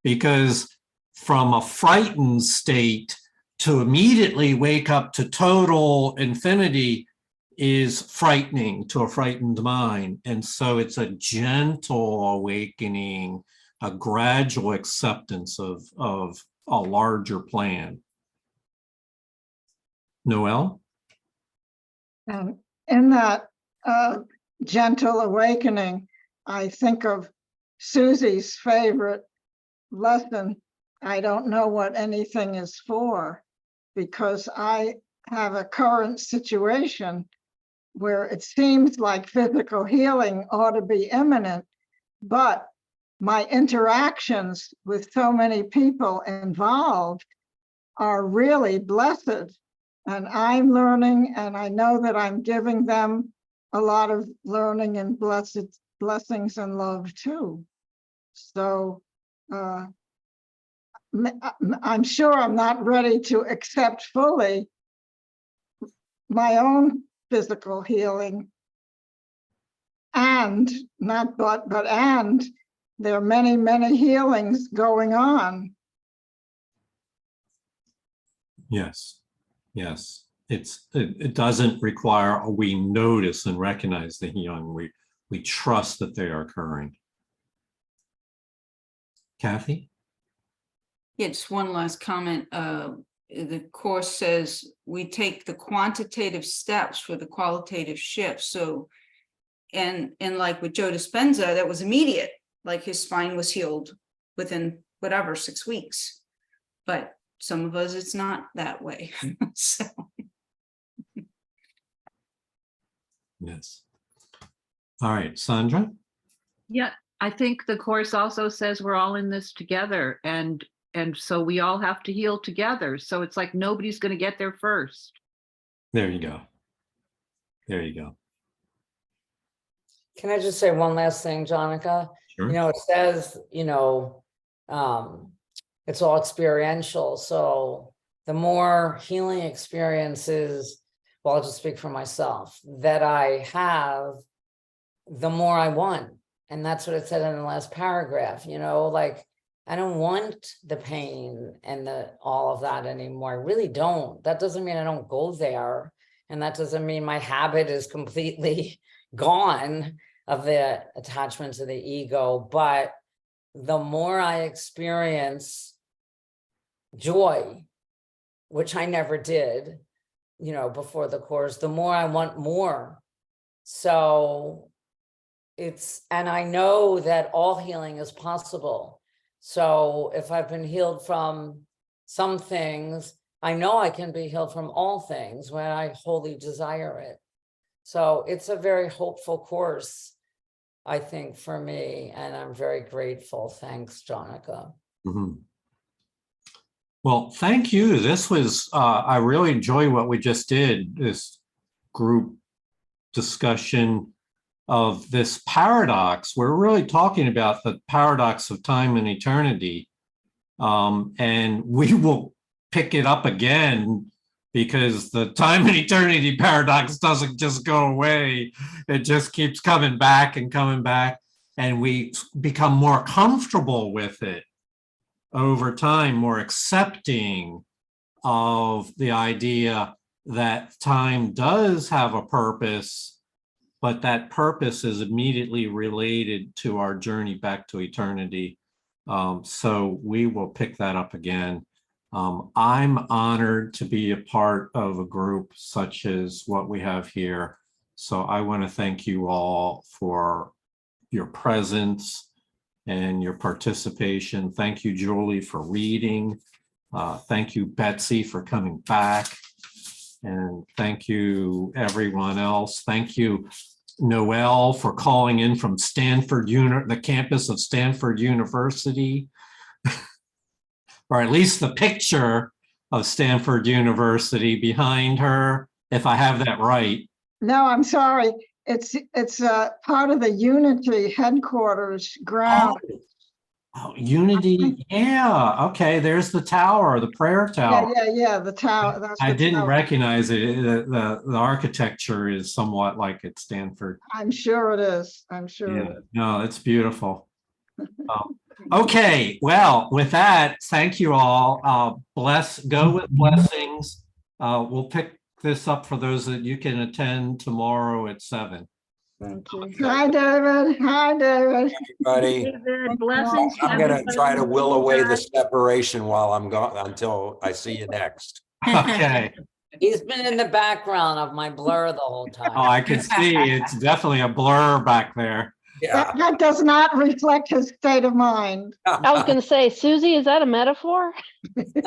[SPEAKER 1] because from a frightened state to immediately wake up to total infinity is frightening to a frightened mind. And so it's a gentle awakening, a gradual acceptance of a larger plan. Noel?
[SPEAKER 8] And in that gentle awakening, I think of Susie's favorite lesson, I don't know what anything is for, because I have a current situation where it seems like physical healing ought to be imminent, but my interactions with so many people involved are really blessed. And I'm learning, and I know that I'm giving them a lot of learning and blessings and love too. So I'm sure I'm not ready to accept fully my own physical healing, and not but and there are many, many healings going on.
[SPEAKER 1] Yes. Yes. It doesn't require we notice and recognize the healing. We trust that they are occurring. Kathy?
[SPEAKER 7] Yeah, just one last comment. the course says we take the quantitative steps for the qualitative shift. So, and like with Joe Dispenza, that was immediate, like his spine was healed within whatever, 6 weeks. But some of us, it's not that way. So,
[SPEAKER 1] Yes. All right, Sandra?
[SPEAKER 4] Yeah, I think the course also says we're all in this together, and so we all have to heal together. So it's like nobody's going to get there first.
[SPEAKER 1] There you go. There you go.
[SPEAKER 3] Can I just say one last thing, Jonica?
[SPEAKER 1] Sure.
[SPEAKER 3] You know, it says, it's all experiential. So the more healing experiences, well, I'll just speak for myself, that I have, the more I want. And that's what it said in the last paragraph, like, I don't want the pain and all of that anymore. I really don't. That doesn't mean I don't go there. And that doesn't mean my habit is completely gone of the attachment to the ego. But the more I experience joy, which I never did, before the course, the more I want more. So and I know that all healing is possible. So if I've been healed from some things, I know I can be healed from all things when I wholly desire it. So it's a very hopeful course, I think, for me, and I'm very grateful. Thanks, Jonica.
[SPEAKER 1] Mm-hmm. Well, thank you. This was, I really enjoy what we just did, this group discussion of this paradox. We're really talking about the paradox of time and eternity. And we will pick it up again, because the time and eternity paradox doesn't just go away. It just keeps coming back and coming back, and we become more comfortable with it over time, more accepting of the idea that time does have a purpose, but that purpose is immediately related to our journey back to eternity. So we will pick that up again. I'm honored to be a part of a group such as what we have here. So I want to thank you all for your presence and your participation. Thank you, Julie, for reading. Thank you, Betsy, for coming back. And thank you, everyone else. Thank you, Noel, for calling in from the campus of Stanford University, or at least the picture of Stanford University behind her, if I have that right.
[SPEAKER 8] No, I'm sorry. It's part of the Unity headquarters ground.
[SPEAKER 1] Oh, Unity. Yeah. Okay. There's the tower, the prayer tower.
[SPEAKER 8] Yeah. The tower. That's
[SPEAKER 1] I
[SPEAKER 8] the
[SPEAKER 1] didn't
[SPEAKER 8] tower.
[SPEAKER 1] recognize it. The architecture is somewhat like at Stanford.
[SPEAKER 8] I'm sure it is. I'm sure it
[SPEAKER 1] Yeah.
[SPEAKER 8] is.
[SPEAKER 1] No, it's beautiful. Okay. Well, with that, thank you all. Go with blessings. We'll pick this up for those that you can attend tomorrow at 7.
[SPEAKER 8] Thank you. Hi, David. Hi, David.
[SPEAKER 9] Everybody,
[SPEAKER 4] David, blessings.
[SPEAKER 9] I'm gonna
[SPEAKER 4] everybody.
[SPEAKER 9] try to will away the separation while I'm gone until I see you next.
[SPEAKER 1] Okay.
[SPEAKER 3] He's been in the background of my blur the whole time.
[SPEAKER 1] Oh, I can see it's definitely a blur back there.
[SPEAKER 9] Yeah.
[SPEAKER 8] That does not reflect his state of mind.
[SPEAKER 2] I was going to say, Susie, is that a metaphor?
[SPEAKER 4] You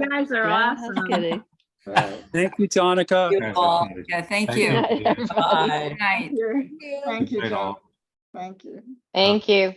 [SPEAKER 4] guys are awesome.
[SPEAKER 2] Just kidding.
[SPEAKER 8] Right.
[SPEAKER 10] Thank you, Tonica.
[SPEAKER 3] Beautiful.
[SPEAKER 7] Yeah, thank
[SPEAKER 1] Thank
[SPEAKER 7] you.
[SPEAKER 1] you.
[SPEAKER 3] Bye.
[SPEAKER 7] Good night.
[SPEAKER 8] Thank you,
[SPEAKER 1] Right
[SPEAKER 8] John.
[SPEAKER 1] on.
[SPEAKER 8] Thank you.
[SPEAKER 5] Thank you.